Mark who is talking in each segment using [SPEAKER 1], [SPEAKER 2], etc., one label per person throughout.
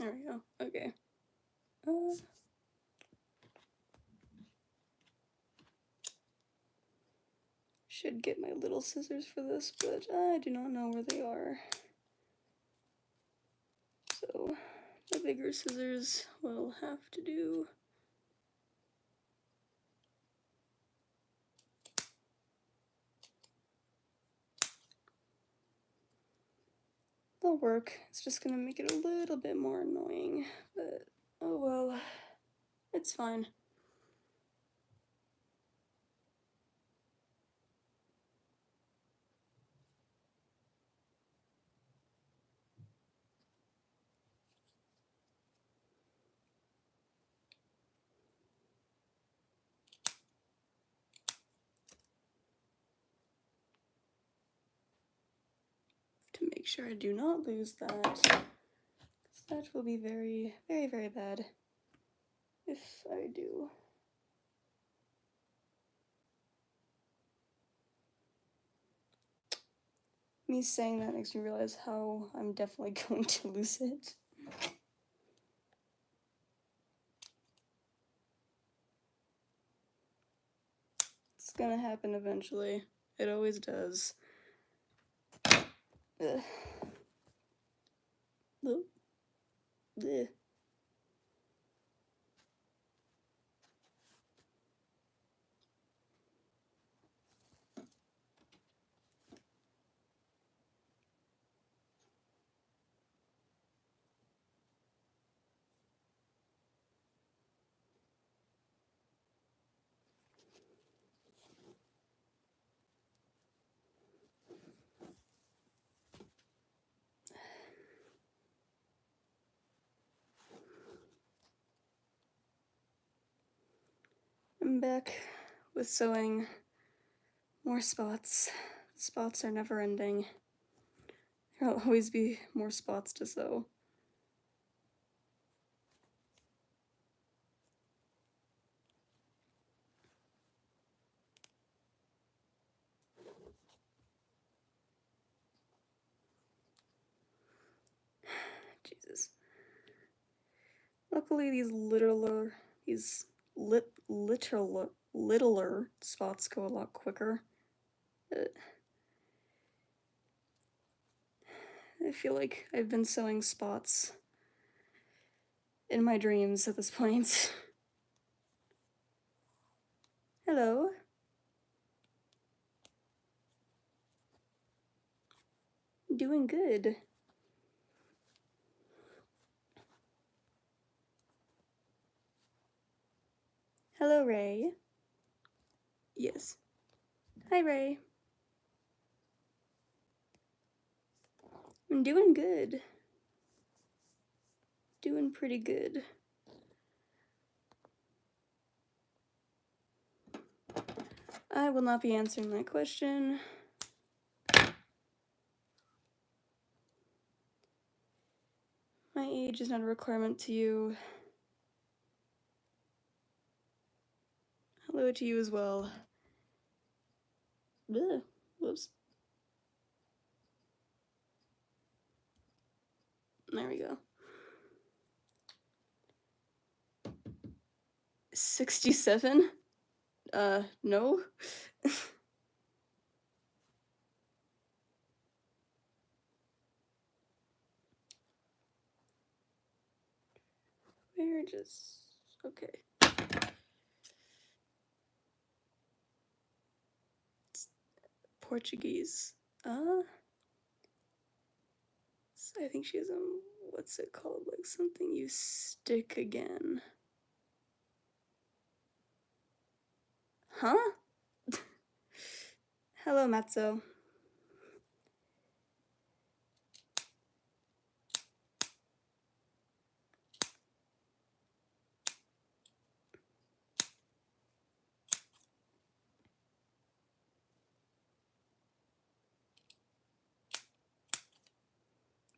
[SPEAKER 1] There we go. Okay. Should get my little scissors for this, but I do not know where they are. So the bigger scissors will have to do. They'll work. It's just gonna make it a little bit more annoying, but oh well, it's fine. To make sure I do not lose that, because that will be very, very, very bad if I do. Me saying that makes me realize how I'm definitely going to lose it. It's gonna happen eventually. It always does. Ugh. Ugh. Ugh. I'm back with sewing more spots. Spots are never ending. There'll always be more spots to sew. Jesus. Luckily, these littler spots go a lot quicker. I feel like I've been sewing spots in my dreams at this point. Hello. Doing good. Hello, Ray. Yes. Hi, Ray. I'm doing good. Doing pretty good. I will not be answering that question. My age is not a requirement to you. Hello to you as well. Ugh. Whoops. There we go. 67? No? We're just... okay. Portuguese. I think she has a... what's it called? Like something you stick again. Huh? Hello, Matzo.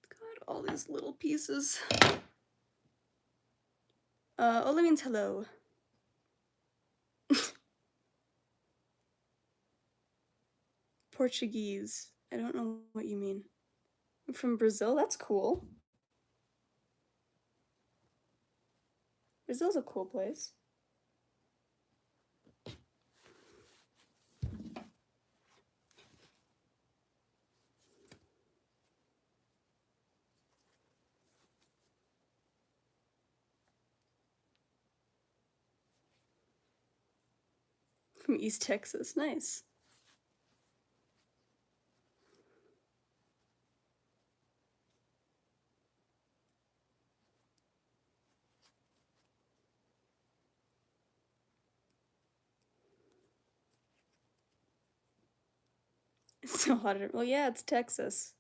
[SPEAKER 1] God, all these little pieces. Ola means hello. Portuguese. I don't know what you mean. I'm from Brazil? That's cool. Brazil's a cool place. From East Texas, nice. It's so hot. Well, yeah, it's Texas.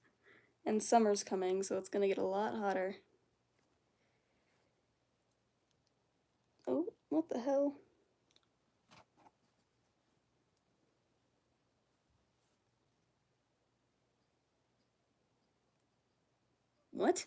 [SPEAKER 1] And summer's coming, so it's gonna get a lot hotter. Oh, what the hell? What?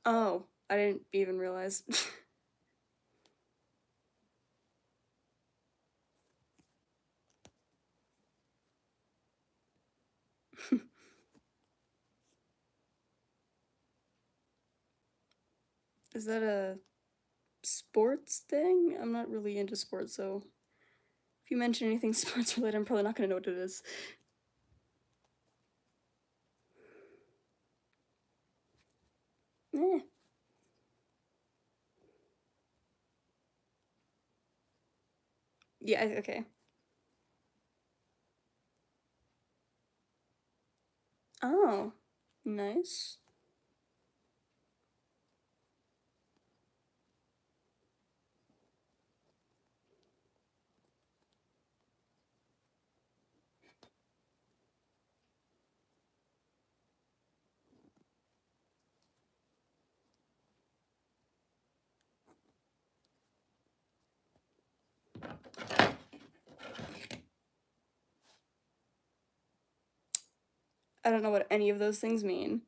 [SPEAKER 1] Oh, I didn't even realize. Is that a sports thing? I'm not really into sports, so if you mention anything sports related, I'm probably not gonna know what it is. Eh. Yeah, okay. Oh, nice. I don't know what any of those things mean.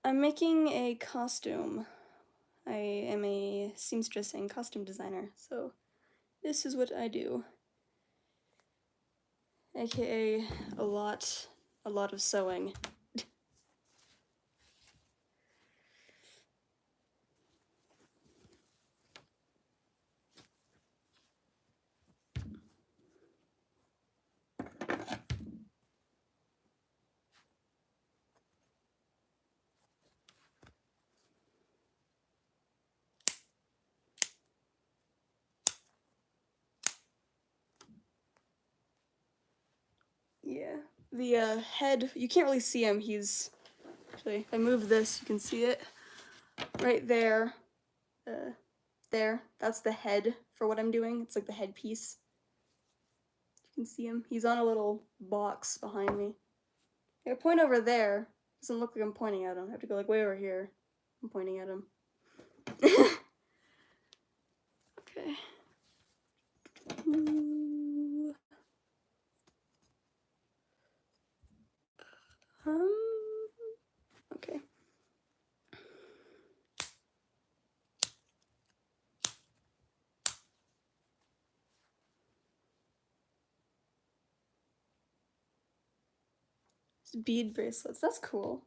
[SPEAKER 1] I'm making a costume. I am a seamstress and costume designer, so this is what I do. AKA a lot of sewing. Yeah, the head, you can't really see him, he's, actually, if I move this, you can see it right there. There, that's the head for what I'm doing. It's like the headpiece. You can see him. He's on a little box behind me. If I point over there, doesn't look like I'm pointing at him. I have to go like way over here. I'm pointing at him. Okay. Ooh. Okay. Bead bracelets. That's cool.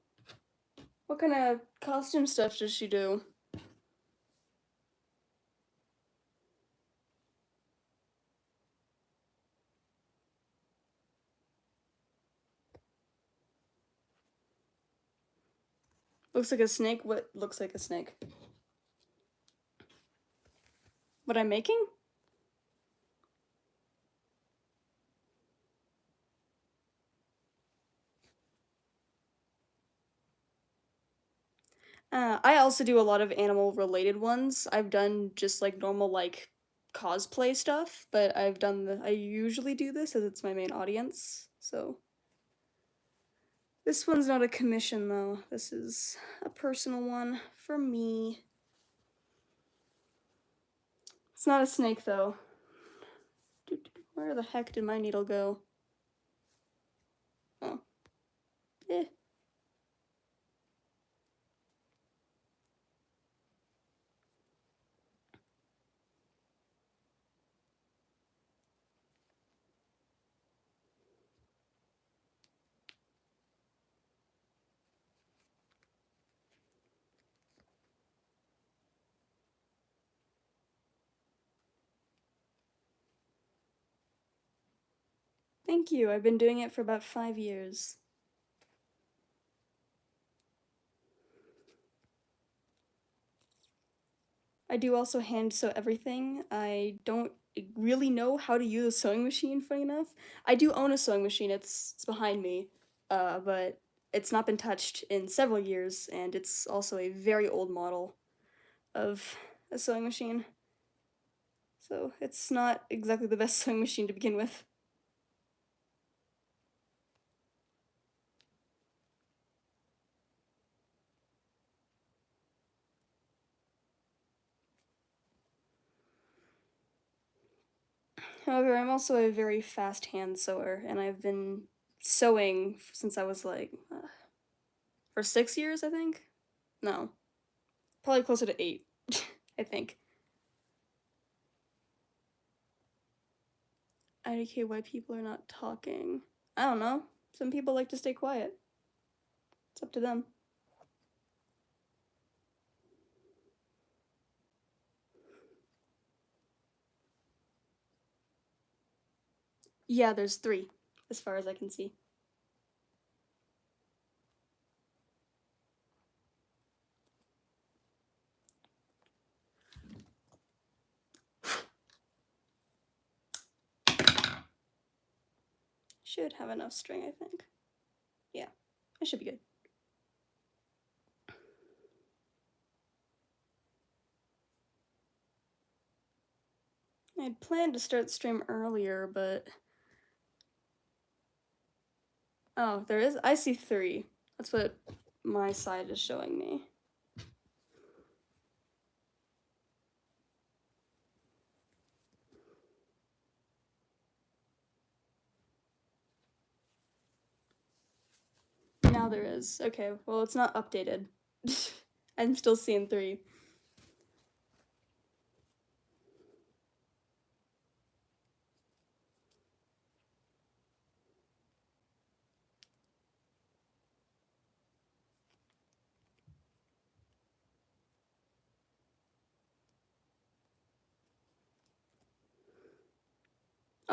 [SPEAKER 1] What kind of costume stuff does she do? Looks like a snake. What looks like a snake? What I'm making? I also do a lot of animal related ones. I've done just like normal like cosplay stuff, but I usually do this as it's my main audience. So this one's not a commission though. This is a personal one for me. It's not a snake though. Where the heck did my needle go? Oh. Eh. Thank you. I've been doing it for about 5 years. I do also hand sew everything. I don't really know how to use a sewing machine, funny enough. I do own a sewing machine, it's behind me, but it's not been touched in several years, and it's also a very old model of a sewing machine. So it's not exactly the best sewing machine to begin with. However, I'm also a very fast hand sewer, and I've been sewing since I was like, for 6 years, I think? No, probably closer to 8, I think. IDK why people are not talking. I don't know. Some people like to stay quiet. It's up to them. Yeah, there's 3, as far as I can see. Should have enough string, I think. Yeah, I should be good. I had planned to start the stream earlier, but... Oh, there is? I see 3. That's what my side is showing me. Now there is. Okay, well, it's not updated. I'm still seeing 3.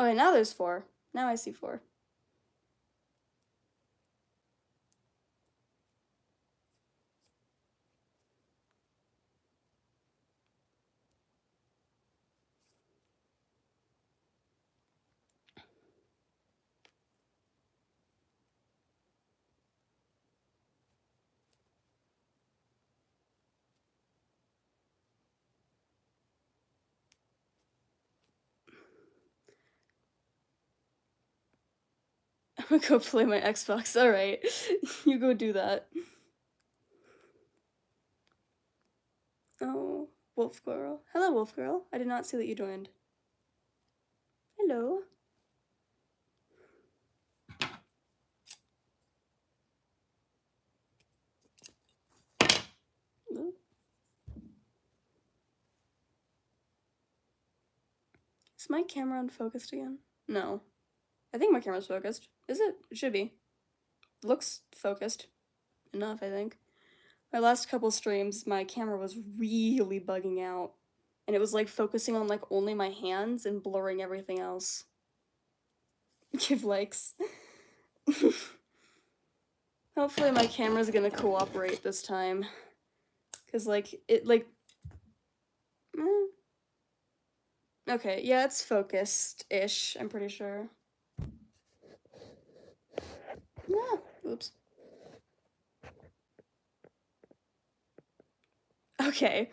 [SPEAKER 1] Okay, now there's 4. Now I see 4. I'm gonna go play my Xbox. Alright. You go do that. Oh, Wolf Girl. Hello, Wolf Girl. I did not see that you joined. Hello. Ooh. Is my camera unfocused again? No. I think my camera's focused. Is it? It should be. Looks focused enough, I think. My last couple streams, my camera was really bugging out. And it was like focusing on like only my hands and blurring everything else. Give likes. Hopefully my camera's gonna cooperate this time. Cause like, it like... Okay, yeah, it's focused-ish, I'm pretty sure. Ah, oops. Okay.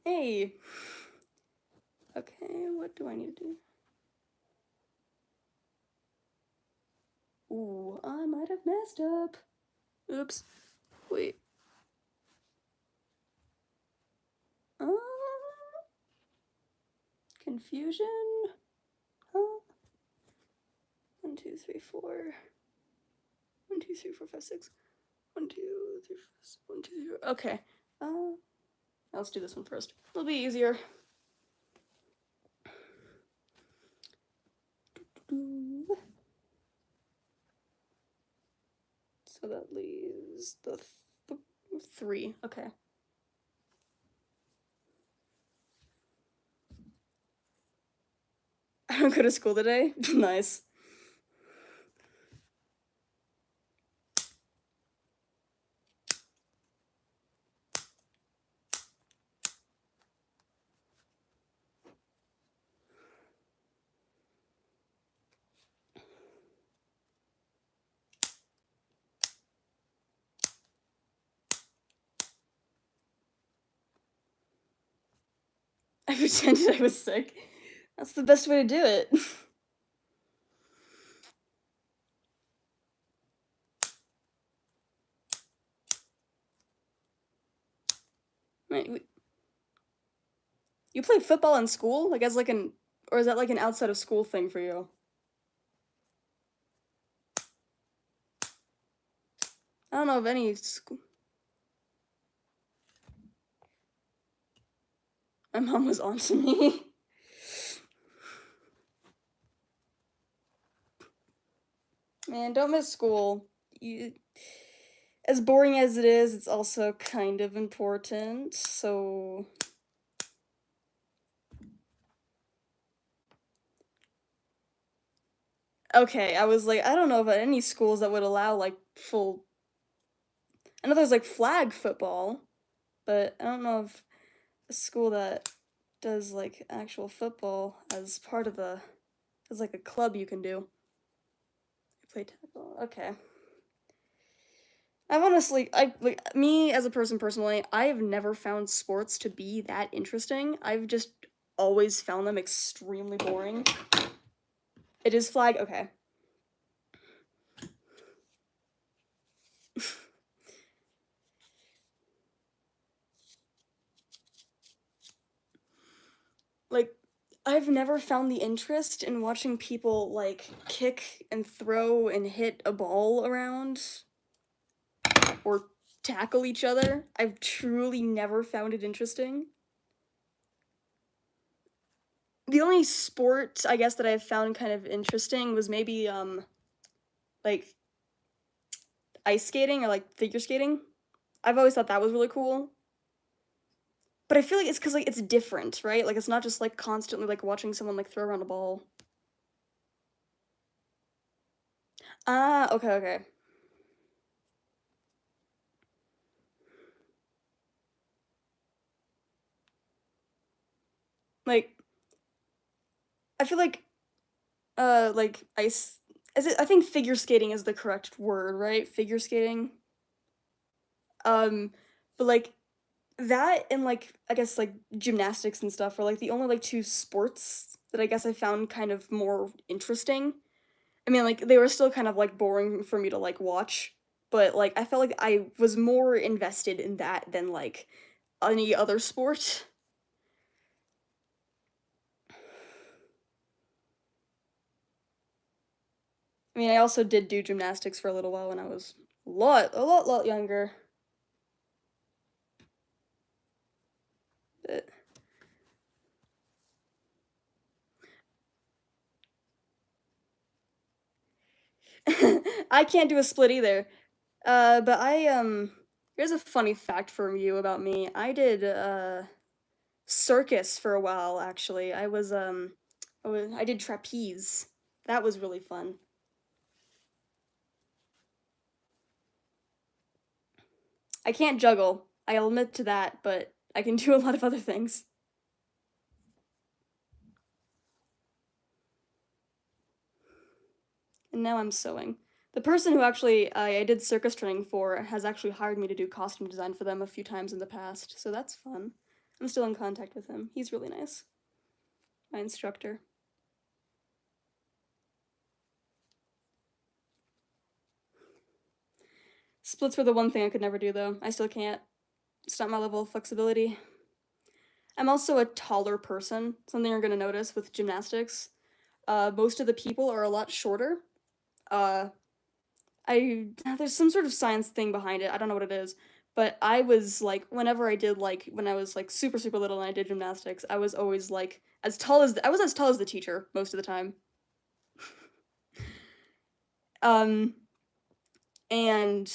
[SPEAKER 1] Hey. Okay, what do I need to do? Ooh, I might have messed up. Oops. Wait. Uh, Confusion? Huh? 1, 2, 3, 4. 1, 2, 3, 4, 5, 6. 1, 2, 3, 4, 1, 2, 3, 4. Okay. Let's do this one first. It'll be easier. So that leaves the 3. Okay. I don't go to school today. Nice. I pretended I was sick. That's the best way to do it. Wait, you play football in school? Like as like an, or is that like an outside of school thing for you? I don't know of any school. My mom was on to me. Man, don't miss school. As boring as it is, it's also kind of important, so... Okay, I was like, I don't know about any schools that would allow, like, full... I know there's, like, flag football, but I don't know of a school that does, like, actual football as part of the... as, like, a club you can do. You play tackle, okay. I've honestly, like, me as a person personally, I have never found sports to be that interesting. I've just always found them extremely boring. It is flag? Okay. Like, I've never found the interest in watching people, like, kick and throw and hit a ball around or tackle each other. I've truly never found it interesting. The only sport, I guess, that I've found kind of interesting was maybe, like, ice skating or, like, figure skating. I've always thought that was really cool. But I feel like it's because, like, it's different, right? Like, it's not just, like, constantly, like, watching someone, like, throw around a ball. Ah, okay, okay. Like, I feel like, ice is it I think figure skating is the correct word, right? Figure skating? Um, but, like, that and, like, I guess, like, gymnastics and stuff are, like, the only, like, 2 sports that I guess I found kind of more interesting. I mean, like, they were still kind of, like, boring for me to, like, watch, but, like, I felt like I was more invested in that than, like, any other sport. I mean, I also did do gymnastics for a little while when I was a lot younger. But I can't do a split either. But here's a funny fact for you about me. I did, circus for a while, actually. I did trapeze. That was really fun. I can't juggle. I'll admit to that, but I can do a lot of other things. And now I'm sewing. The person who actually I did circus training for has actually hired me to do costume design for them a few times in the past, so that's fun. I'm still in contact with him. He's really nice. My instructor. Splits were the one thing I could never do, though. I still can't. It's not my level of flexibility. I'm also a taller person, something you're gonna notice with gymnastics. Most of the people are a lot shorter. Uh, there's some sort of science thing behind it. I don't know what it is, but I was like, whenever I did like when I was like super super little and I did gymnastics, I was always like as tall as I was as tall as the teacher most of the time. Um, and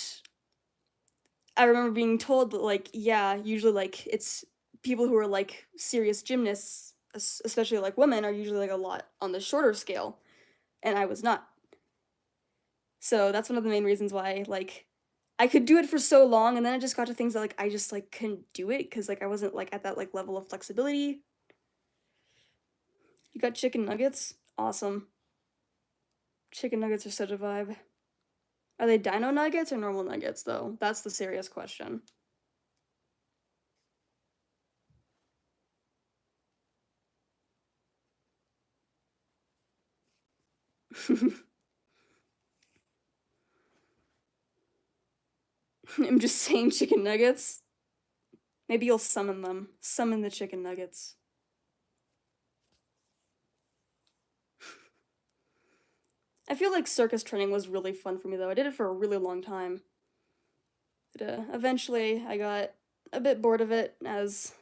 [SPEAKER 1] I remember being told that like yeah, usually like it's people who are like serious gymnasts, especially like women, are usually like a lot on the shorter scale, and I was not. So that's one of the main reasons why like I could do it for so long, and then I just got to things that like I just like couldn't do it because like I wasn't like at that like level of flexibility. You got chicken nuggets? Awesome. Chicken nuggets are such a vibe. Are they dino nuggets or normal nuggets though? That's the serious question. I'm just saying chicken nuggets. Maybe you'll summon them. Summon the chicken nuggets. I feel like circus training was really fun for me though. I did it for a really long time. But eventually I got a bit bored of it, as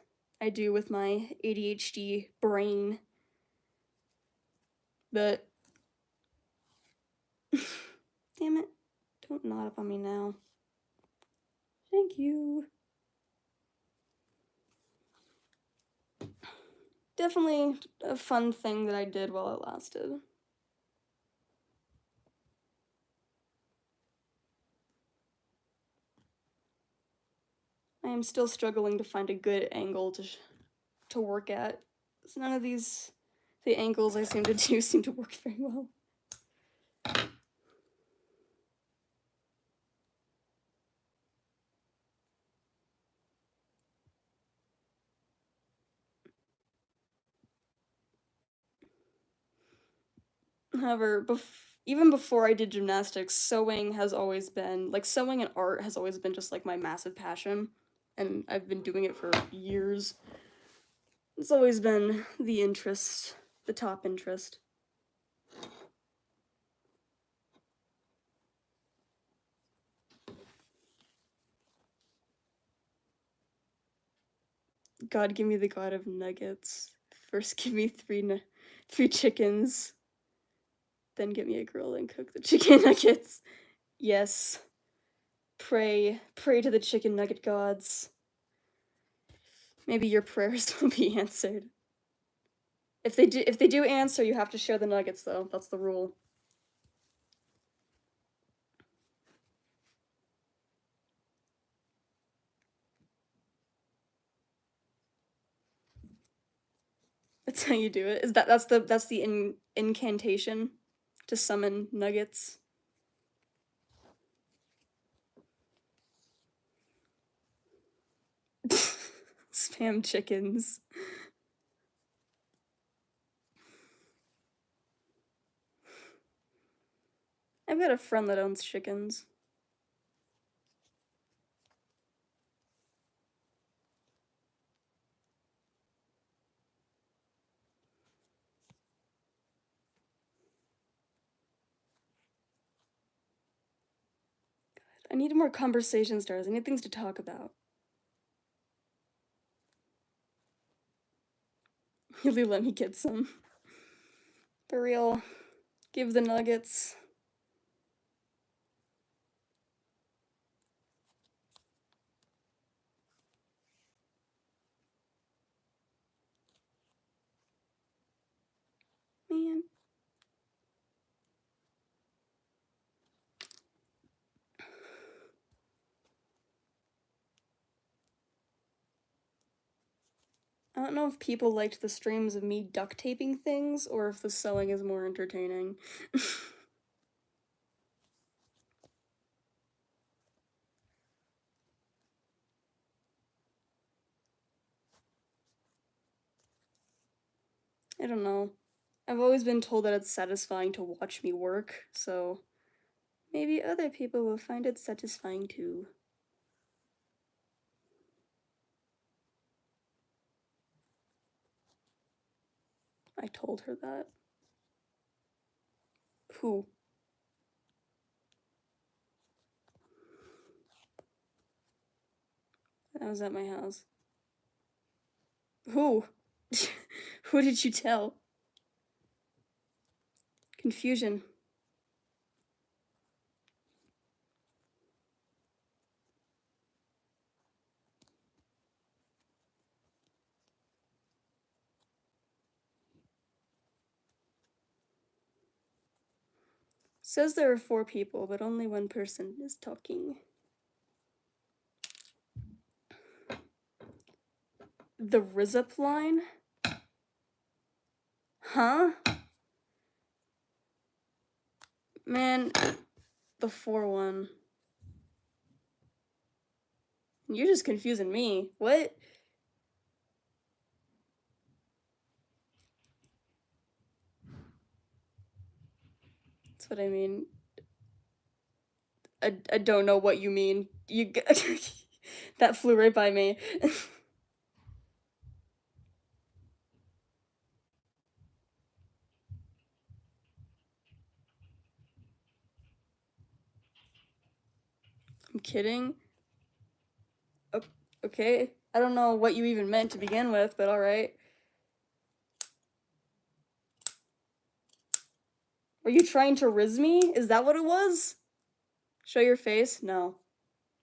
[SPEAKER 1] I do with my ADHD brain. But damn it, don't nod up on me now. Thank you. Definitely a fun thing that I did while it lasted. I am still struggling to find a good angle to work at. So none of the angles I seem to do seem to work very well. However, even before I did gymnastics, sewing has always been like sewing and art has always been just like my massive passion, and I've been doing it for years. It's always been the interest, the top interest. God, give me the god of nuggets. First, give me three chickens. Then get me a grill and cook the chicken nuggets. Yes. Pray to the chicken nugget gods. Maybe your prayers will be answered. If they do answer, you have to share the nuggets though. That's the rule. That's how you do it. Is that's the incantation to summon nuggets. Spam chickens. I've got a friend that owns chickens. I need more conversation starters. I need things to talk about. Really let me get some. For real. Give the nuggets. Man. I don't know if people liked the streams of me duct taping things or if the sewing is more entertaining. I don't know. I've always been told that it's satisfying to watch me work, so maybe other people will find it satisfying too. I told her that. Who? I was at my house. Who? Who did you tell? Confusion. Says there are 4 people, but only 1 person is talking. The RZIP line? Huh? Man, the 4-1. You're just confusing me. What? That's what I mean. I don't know what you mean. You that flew right by me. I'm kidding. Okay. I don't know what you even meant to begin with, but alright. Are you trying to riz me? Is that what it was? Show your face? No.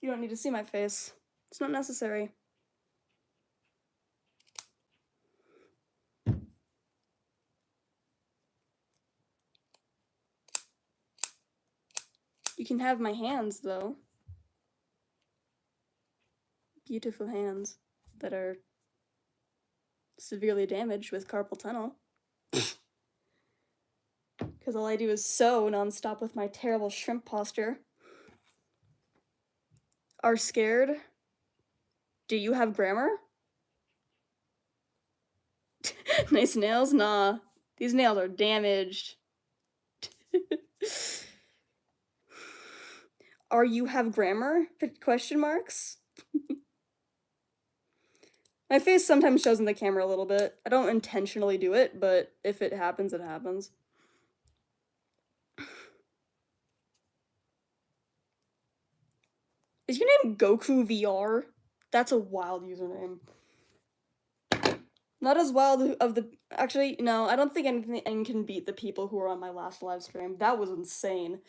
[SPEAKER 1] You don't need to see my face. It's not necessary. You can have my hands, though. Beautiful hands that are severely damaged with carpal tunnel. Because all I do is sew nonstop with my terrible shrimp posture. Are scared? Do you have grammar? Nice nails? Nah. These nails are damaged. Are you have grammar? Question marks? My face sometimes shows in the camera a little bit. I don't intentionally do it, but if it happens, it happens. Is your name Goku VR? That's a wild username. Not as wild of the... Actually, no, I don't think anything can beat the people who were on my last live stream. That was insane.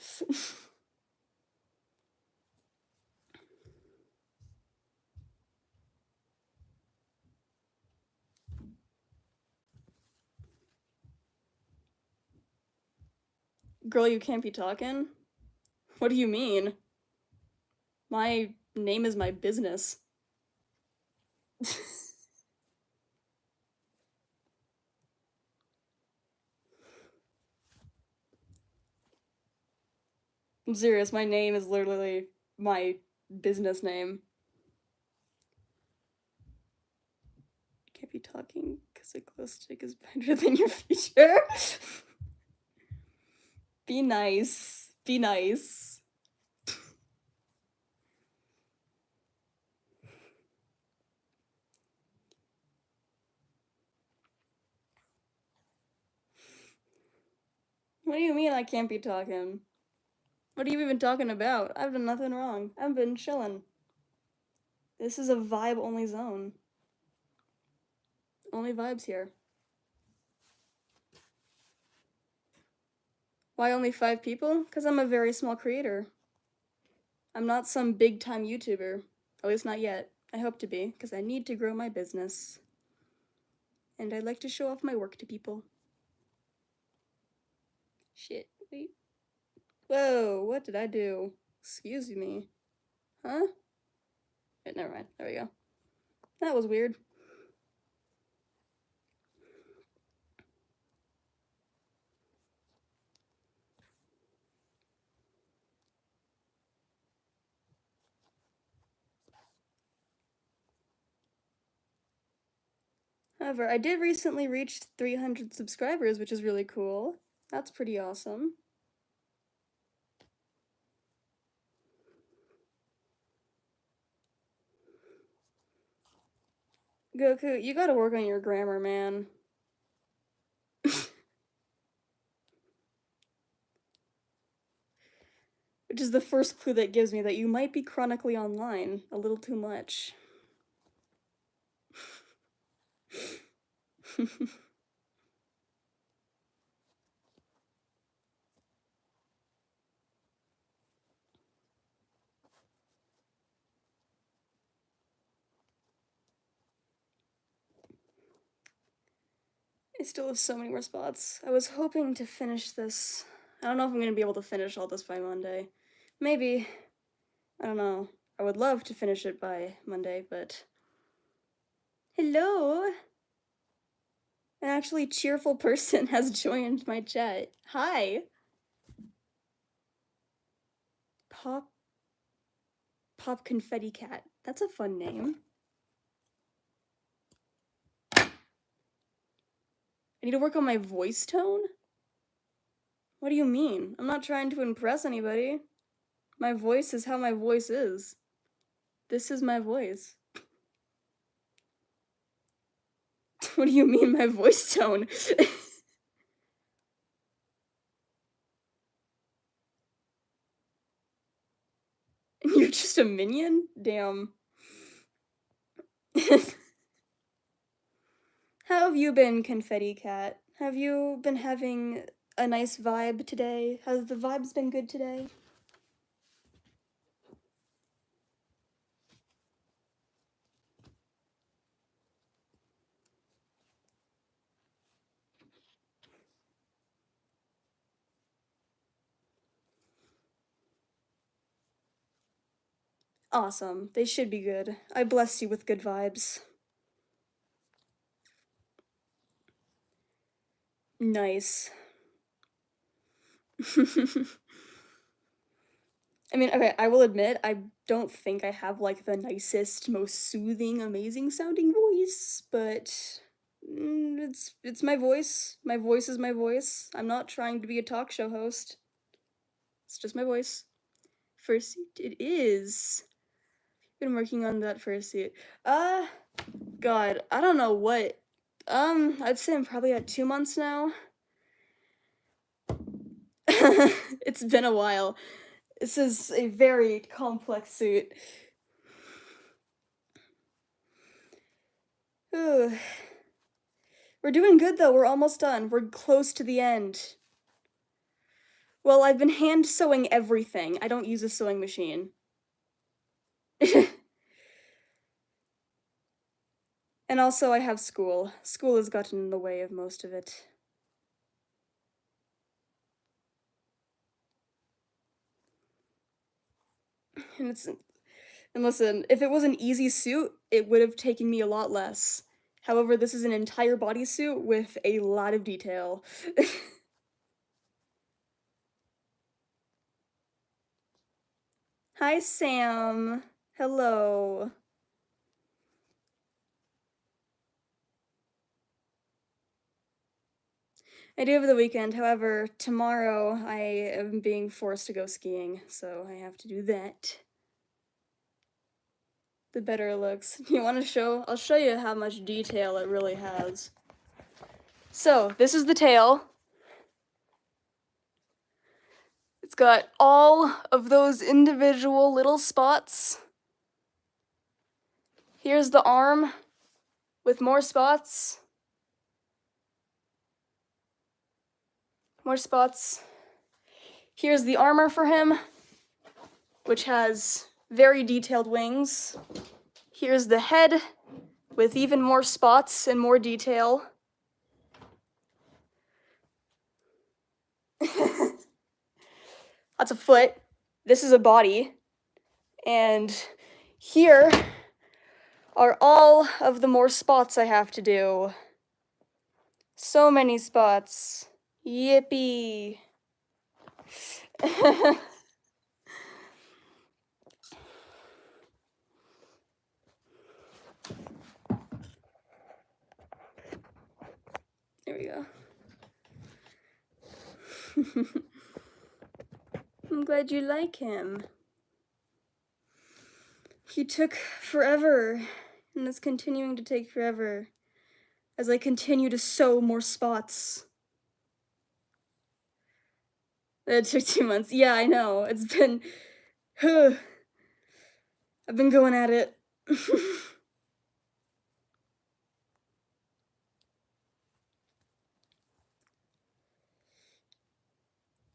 [SPEAKER 1] Girl, you can't be talking? What do you mean? My name is my business. I'm serious, my name is literally my business name. Can't be talking because a glow stick is better than your future. Be nice. Be nice. What do you mean I can't be talking? What are you even talking about? I've done nothing wrong. I've been chilling. This is a vibe-only zone. Only vibes here. Why only 5 people? Because I'm a very small creator. I'm not some big-time YouTuber. At least not yet. I hope to be, because I need to grow my business. And I like to show off my work to people. Shit, wait. Whoa, what did I do? Excuse me. Huh? Wait, never mind. There we go. That was weird. However, I did recently reach 300 subscribers, which is really cool. That's pretty awesome. Goku, you gotta work on your grammar, man. Which is the first clue that gives me that you might be chronically online a little too much. I still have so many more spots. I was hoping to finish this. I don't know if I'm gonna be able to finish all this by Monday. Maybe. I don't know. I would love to finish it by Monday, but... Hello! An actually cheerful person has joined my chat. Hi! Pop Confetti Cat. That's a fun name. I need to work on my voice tone? What do you mean? I'm not trying to impress anybody. My voice is how my voice is. This is my voice. What do you mean, my voice tone? You're just a minion? Damn. How have you been, Confetti Cat? Have you been having a nice vibe today? Has the vibes been good today? Awesome. They should be good. I bless you with good vibes. Nice. I mean, okay, I will admit, I don't think I have, like, the nicest, most soothing, amazing sounding voice, but it's my voice. My voice is my voice. I'm not trying to be a talk show host. It's just my voice. Fursuit, it is. Been working on that fursuit. God, I don't know what. I'd say I'm probably at 2 months now. It's been a while. This is a very complex suit. We're doing good though, we're almost done. We're close to the end. Well, I've been hand sewing everything. I don't use a sewing machine. And also I have school. School has gotten in the way of most of it. And listen, if it was an easy suit, it would have taken me a lot less. However, this is an entire bodysuit with a lot of detail. Hi, Sam. Hello. I do have the weekend, however, tomorrow I am being forced to go skiing, so I have to do that. The better it looks. You want to show? I'll show you how much detail it really has. So, this is the tail. It's got all of those individual little spots. Here's the arm with more spots. More spots. Here's the armor for him, which has very detailed wings. Here's the head with even more spots and more detail. That's a foot. This is a body. And here are all of the more spots I have to do. So many spots. Yippee. I'm glad you like him. He took forever, and is continuing to take forever, as I continue to sew more spots. It took 2 months. Yeah, I know. It's been... I've been going at it.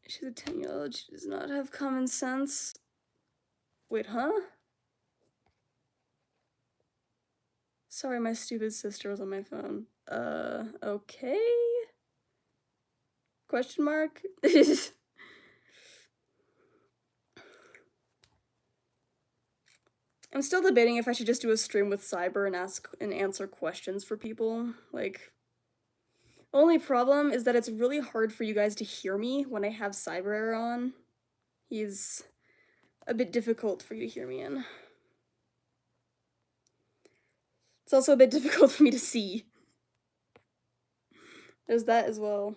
[SPEAKER 1] She's a 10-year-old. She does not have common sense. Wait, huh? Sorry, my stupid sister was on my phone. Okay? Question mark? I'm still debating if I should just do a stream with Cyber and ask and answer questions for people. Like, only problem is that it's really hard for you guys to hear me when I have CyberError on. He's a bit difficult for you to hear me in. It's also a bit difficult for me to see. There's that as well.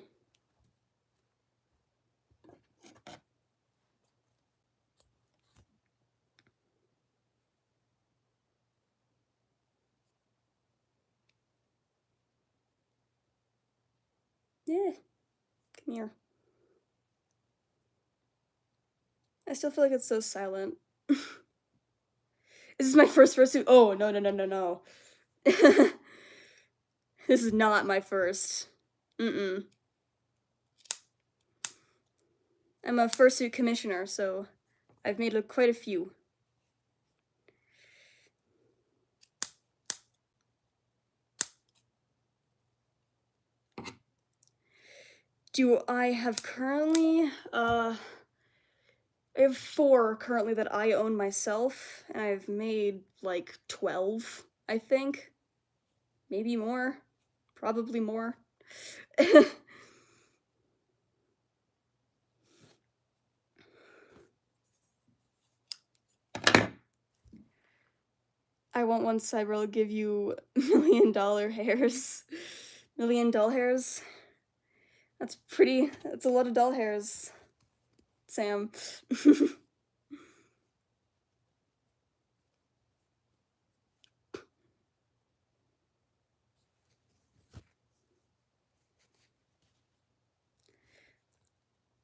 [SPEAKER 1] Yeah, come here. I still feel like it's so silent. This is my first fursuit. Oh, no, no, no, no, no. This is not my first. Mm-mm. I'm a fursuit commissioner, so I've made quite a few. Do I have currently, I have 4 currently that I own myself, and I've made like 12, I think. Maybe more. Probably more. I want one Cyber will give you $1 million hairs. $1 million doll hairs. That's pretty, that's a lot of doll hairs, Sam.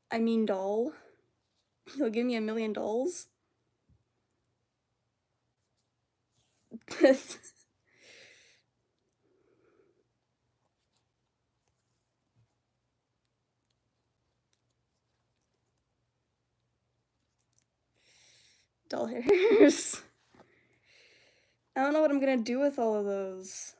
[SPEAKER 1] I mean doll. He'll give me $1 million dolls? Doll hairs. I don't know what I'm gonna do with all of those.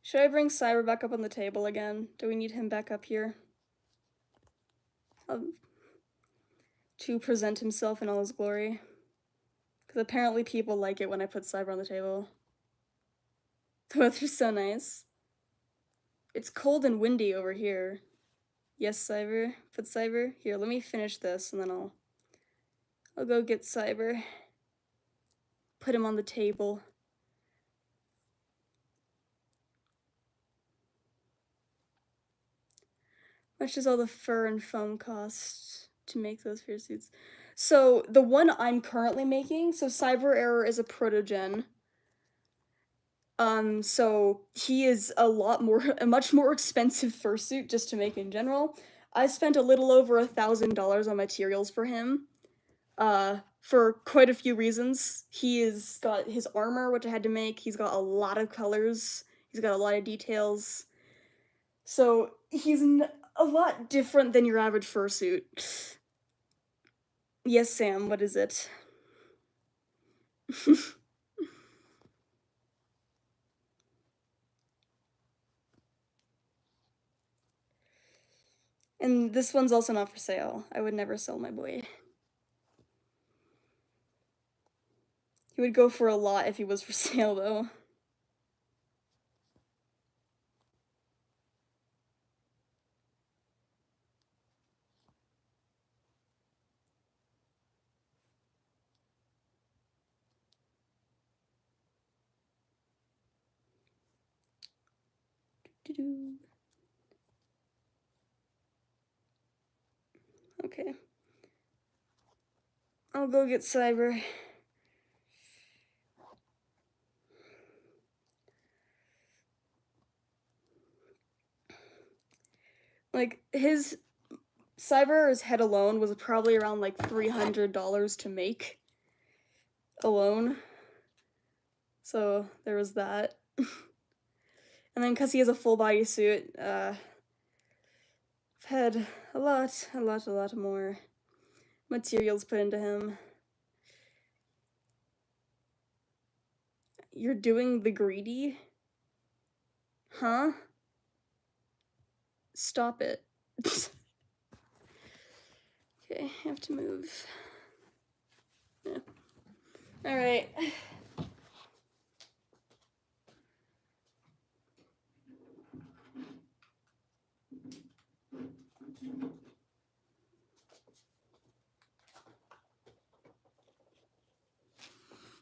[SPEAKER 1] Should I bring Cyber back up on the table again? Do we need him back up here? To present himself in all his glory? Because apparently people like it when I put Cyber on the table. The weather's so nice. It's cold and windy over here. Yes, Cyber. Put Cyber. Here, let me finish this and then I'll go get Cyber. Put him on the table. How much does all the fur and foam cost to make those fursuits? So the one I'm currently making, so CyberError is a protogen. So he is a much more expensive fursuit just to make in general. I spent a little over $1,000 on materials for him, for quite a few reasons. He has got his armor, which I had to make. He's got a lot of colors. He's got a lot of details. So he's a lot different than your average fursuit. Yes, Sam, what is it? And this one's also not for sale. I would never sell my boy. He would go for a lot if he was for sale, though. Okay. I'll go get Cyber. Like, his CyberError's head alone was probably around like $300 to make alone. So there was that. And then because he has a full body suit, I've had a lot more materials put into him. You're doing the greedy? Huh? Stop it. Okay, I have to move. Yeah. Alright.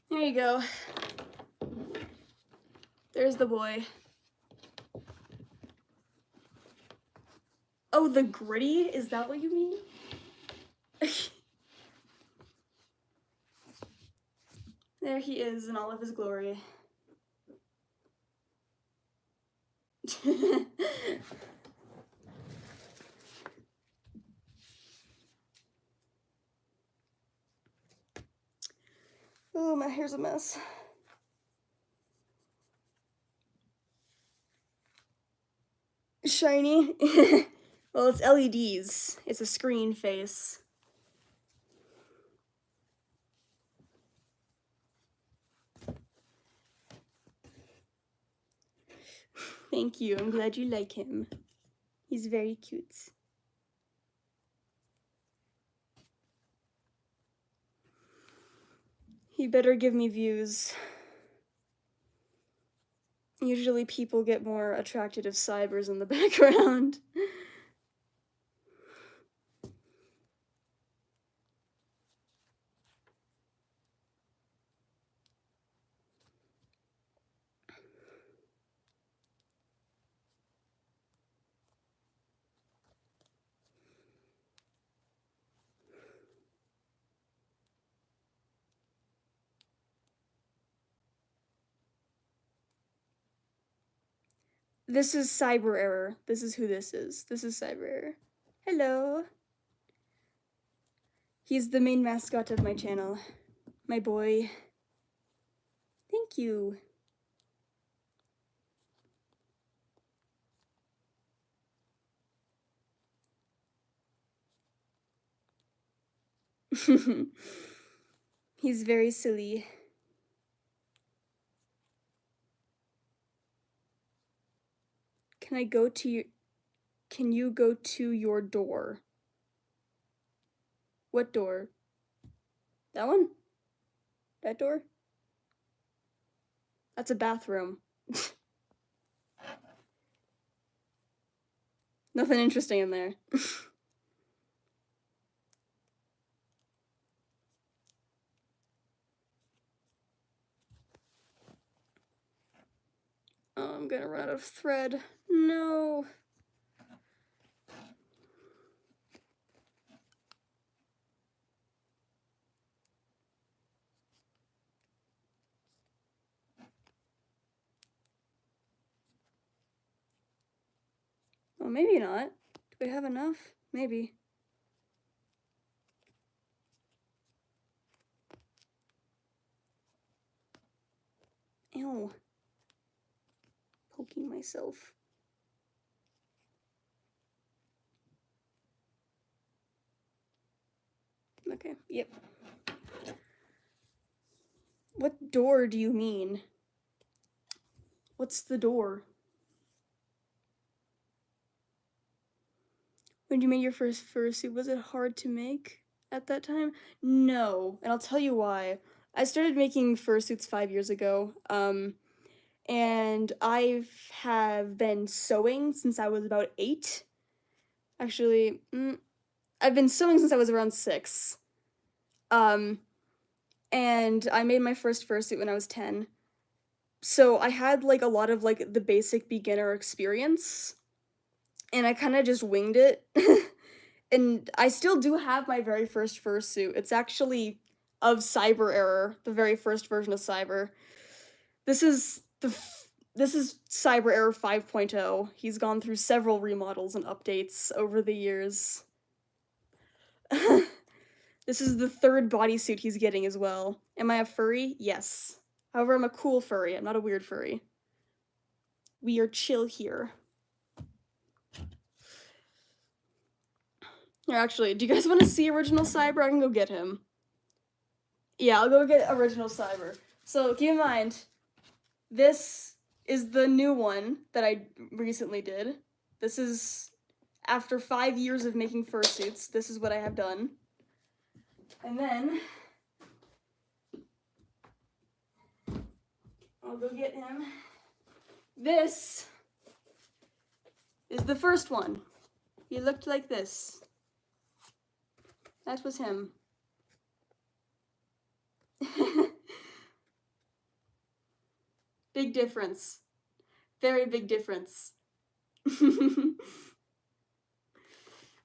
[SPEAKER 1] There you go. There's the boy. Oh, the gritty? Is that what you mean? There he is in all of his glory. Oh, my hair's a mess. Shiny? Well, it's LEDs. It's a screen face. Thank you. I'm glad you like him. He's very cute. He better give me views. Usually people get more attracted to cybers in the background. This is CyberError. This is who this is. This is CyberError. Hello. He's the main mascot of my channel. My boy. Thank you. He's very silly. Can you go to your door? What door? That one? That door? That's a bathroom. Nothing interesting in there. Oh, I'm gonna run out of thread. No. Well, maybe not. Do we have enough? Maybe. Ew. Poking myself. Okay, yep. What door do you mean? What's the door? When you made your first fursuit, was it hard to make at that time? No, and I'll tell you why. I started making fursuits 5 years ago, and I have been sewing since I was about 8. Actually, I've been sewing since I was around 6. And I made my first fursuit when I was 10. So I had like a lot of like the basic beginner experience, and I kind of just winged it. And I still do have my very first fursuit. It's actually of CyberError, the very first version of Cyber. This is this is CyberError 5.0. He's gone through several remodels and updates over the years. This is the third bodysuit he's getting as well. Am I a furry? Yes. However, I'm a cool furry. I'm not a weird furry. We are chill here. Here, actually, do you guys want to see original Cyber? I can go get him. Yeah, I'll go get original Cyber. So keep in mind, this is the new one that I recently did. This is after 5 years of making fursuits. This is what I have done. And then I'll go get him. This is the first one. He looked like this. That was him. Big difference. Very big difference.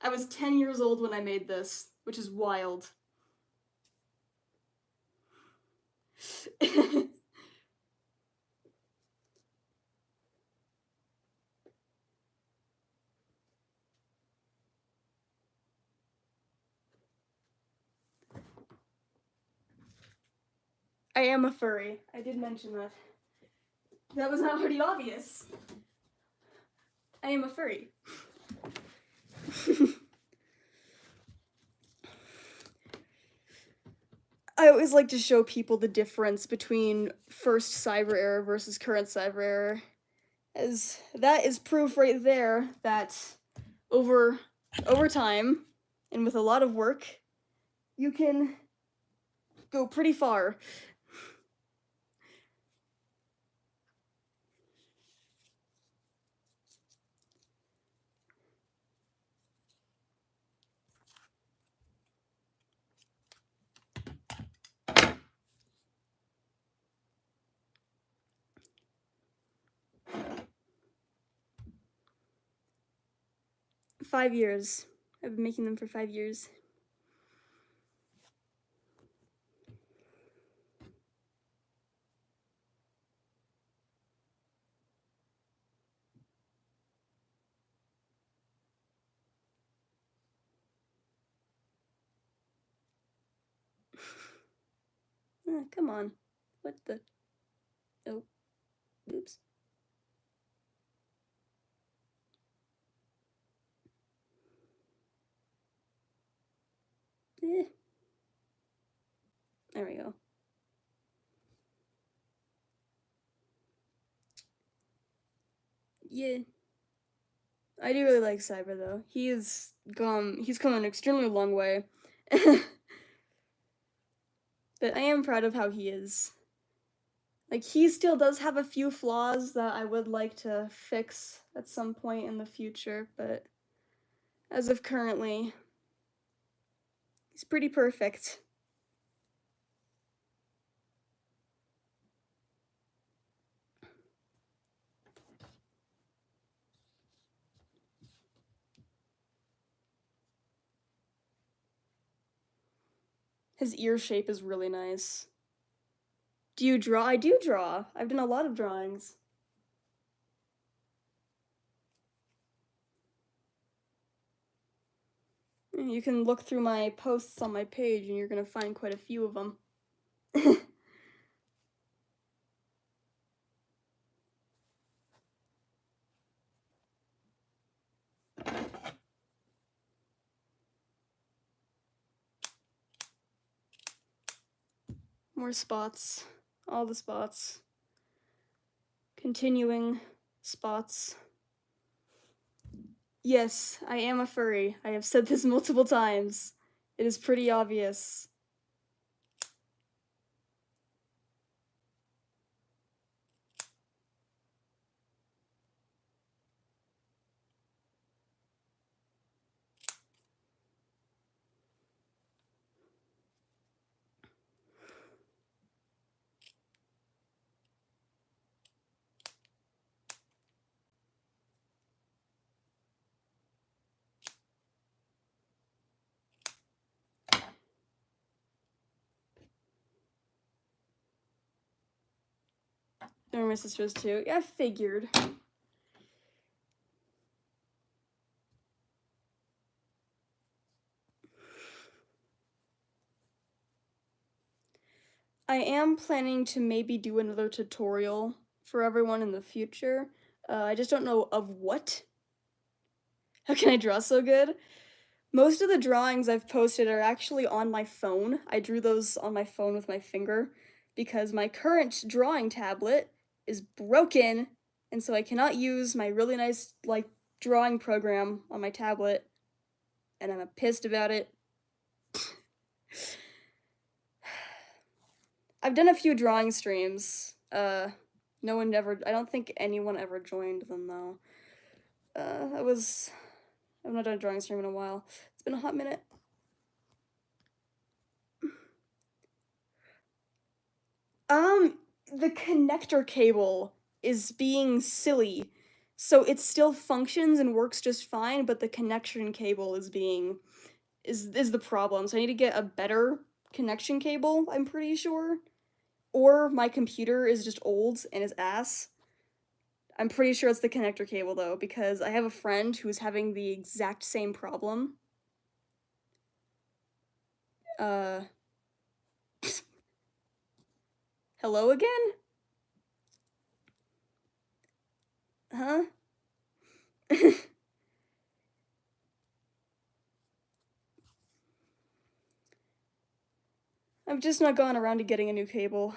[SPEAKER 1] I was 10 years old when I made this, which is wild. I am a furry. I did mention that. That was not pretty obvious. I am a furry. I always like to show people the difference between first CyberError versus current CyberError, as that is proof right there that over time and with a lot of work, you can go pretty far. Five years. I've been making them for 5 years. Come on. What the? Oh, oops. Eh. There we go. Yeah. I do really like Cyber though. He's come an extremely long way. But I am proud of how he is. Like, he still does have a few flaws that I would like to fix at some point in the future, but as of currently, he's pretty perfect. His ear shape is really nice. Do you draw? I do draw. I've done a lot of drawings. You can look through my posts on my page and you're gonna find quite a few of them. More spots. All the spots. Continuing spots. Yes, I am a furry. I have said this multiple times. It is pretty obvious. They're my sisters too. Yeah, I figured. I am planning to maybe do another tutorial for everyone in the future. I just don't know of what. How can I draw so good? Most of the drawings I've posted are actually on my phone. I drew those on my phone with my finger because my current drawing tablet is broken, and so I cannot use my really nice, like, drawing program on my tablet, and I'm pissed about it. I've done a few drawing streams. No one ever, I don't think anyone ever joined them though. I've not done a drawing stream in a while. It's been a hot minute. The connector cable is being silly. So it still functions and works just fine, but the connection cable is the problem. So I need to get a better connection cable, I'm pretty sure. Or my computer is just old and is ass. I'm pretty sure it's the connector cable though, because I have a friend who's having the exact same problem. Hello again? Huh? I've just not gone around to getting a new cable.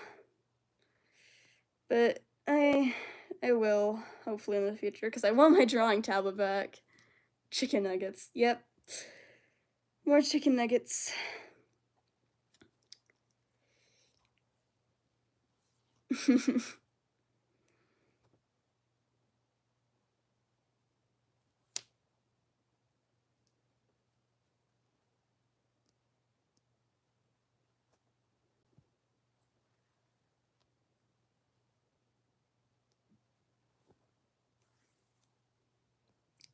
[SPEAKER 1] But I will, hopefully in the future, because I want my drawing tablet back. Chicken nuggets, yep. More chicken nuggets.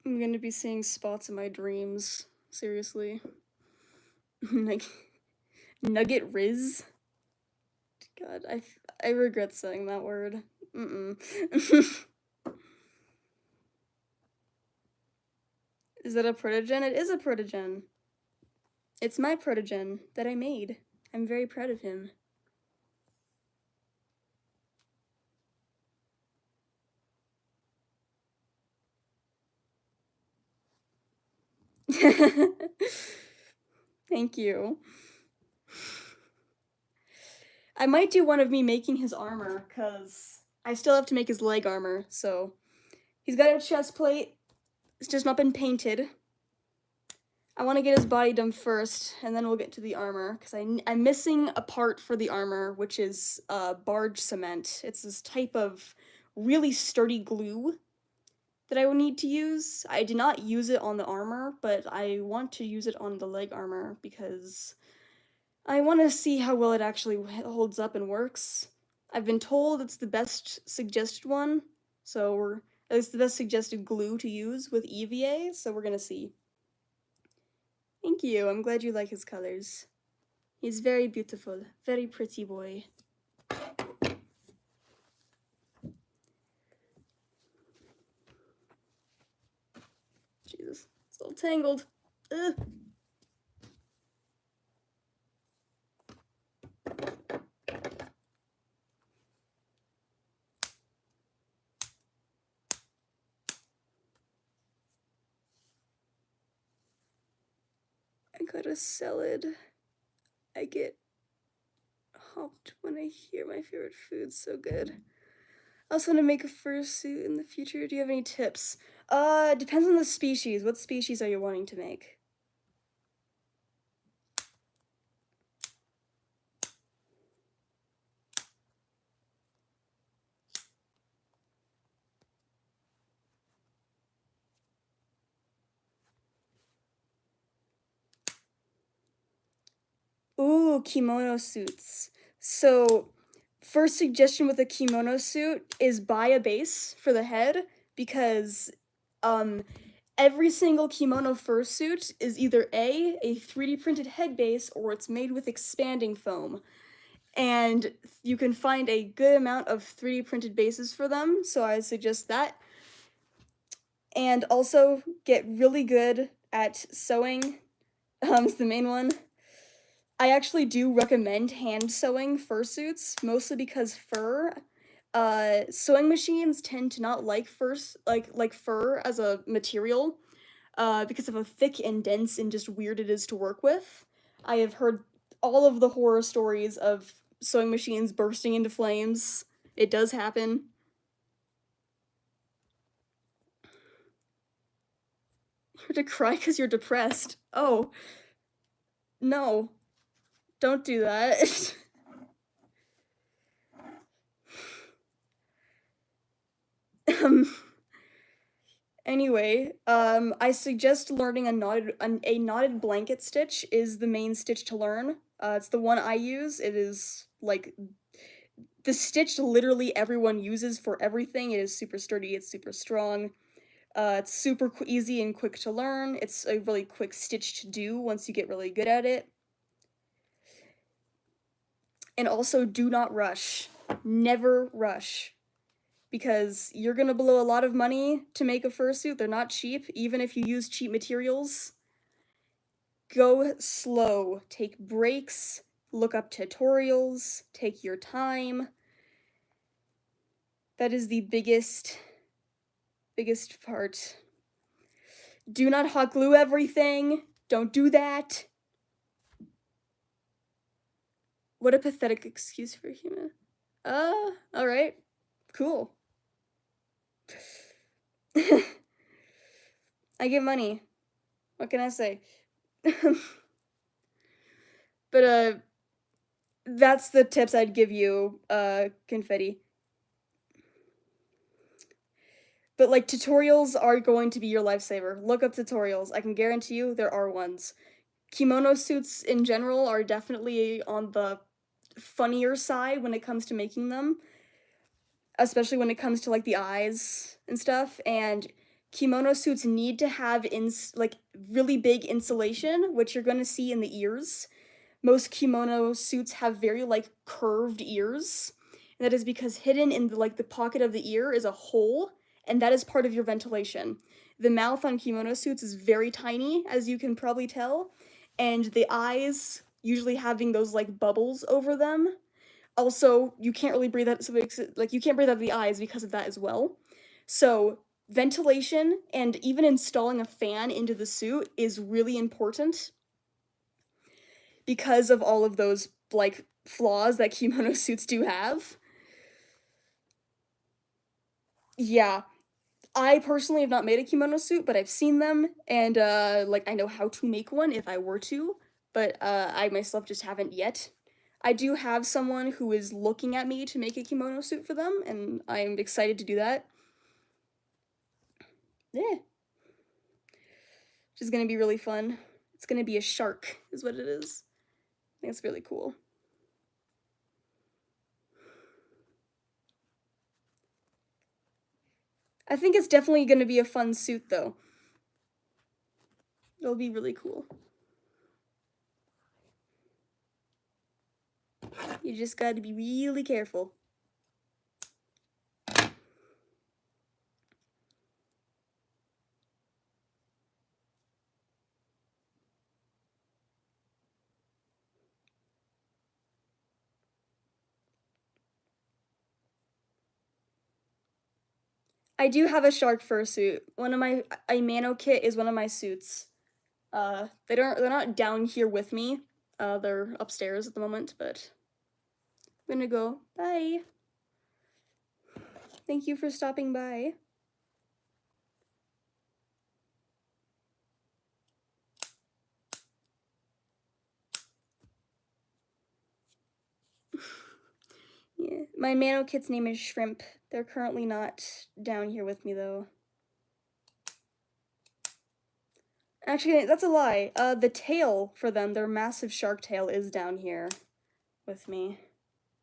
[SPEAKER 1] I'm gonna be seeing spots in my dreams. Seriously. Nugget Riz? God, I regret saying that word. Is that a protogen? It is a protogen. It's my protogen that I made. I'm very proud of him. Thank you. I might do one of me making his armor, because I still have to make his leg armor, so... He's got a chest plate. It's just not been painted. I want to get his body done first, and then we'll get to the armor, because I'm missing a part for the armor, which is barge cement. It's this type of really sturdy glue that I will need to use. I did not use it on the armor, but I want to use it on the leg armor, because I want to see how well it actually holds up and works. I've been told it's the best suggested one, so it's the best suggested glue to use with EVA, so we're gonna see. Thank you, I'm glad you like his colors. He's very beautiful, very pretty boy. Jesus, it's all tangled. Ugh. I got a salad. I get hopped when I hear my favorite food. So good. I also want to make a fursuit in the future. Do you have any tips? Depends on the species. What species are you wanting to make? Ooh, kimono suits. So, first suggestion with a kimono suit is buy a base for the head, because every single kimono fursuit is either a 3D printed head base, or it's made with expanding foam. And you can find a good amount of 3D printed bases for them, so I suggest that. And also get really good at sewing, is the main one. I actually do recommend hand sewing fursuits, mostly because sewing machines tend to not like fur as a material, because of how thick and dense and just weird it is to work with. I have heard all of the horror stories of sewing machines bursting into flames. It does happen. You're to cry because you're depressed. Oh, no. Don't do that. um, anyway, I suggest learning a knotted blanket stitch is the main stitch to learn. It's the one I use. It is, like, the stitch literally everyone uses for everything. It is super sturdy, it's super strong. It's super easy and quick to learn. It's a really quick stitch to do once you get really good at it. And also, do not rush. Never rush. Because you're gonna blow a lot of money to make a fursuit. They're not cheap, even if you use cheap materials. Go slow. Take breaks. Look up tutorials. Take your time. That is the biggest part. Do not hot glue everything. Don't do that. What a pathetic excuse for a human. Alright. Cool. I get money. What can I say? But, that's the tips I'd give you, Confetti. But, like, tutorials are going to be your lifesaver. Look up tutorials. I can guarantee you there are ones. Kimono suits in general are definitely on the funnier side when it comes to making them. Especially when it comes to, like, the eyes and stuff, and kimono suits need to have really big insulation, which you're gonna see in the ears. Most kimono suits have very, like, curved ears, and that is because hidden in the pocket of the ear is a hole, and that is part of your ventilation. The mouth on kimono suits is very tiny, as you can probably tell, and the eyes usually having those, like, bubbles over them. Also, you can't really breathe out, so you can't breathe out the eyes because of that as well. So, ventilation and even installing a fan into the suit is really important because of all of those, like, flaws that kimono suits do have. Yeah. I personally have not made a kimono suit, but I've seen them, and, like, I know how to make one if I were to, but, I myself just haven't yet. I do have someone who is looking at me to make a kimono suit for them, and I'm excited to do that. Yeah. Which is gonna be really fun. It's gonna be a shark, is what it is. I think it's really cool. I think it's definitely gonna be a fun suit, though. It'll be really cool. You just gotta be really careful. I do have a shark fursuit. A Mano kit is one of my suits. They're not down here with me. They're upstairs at the moment, but I'm gonna go. Bye. Thank you for stopping by. Yeah, my Mano kit's name is Shrimp. They're currently not down here with me, though. Actually, that's a lie. The tail for them, their massive shark tail, is down here with me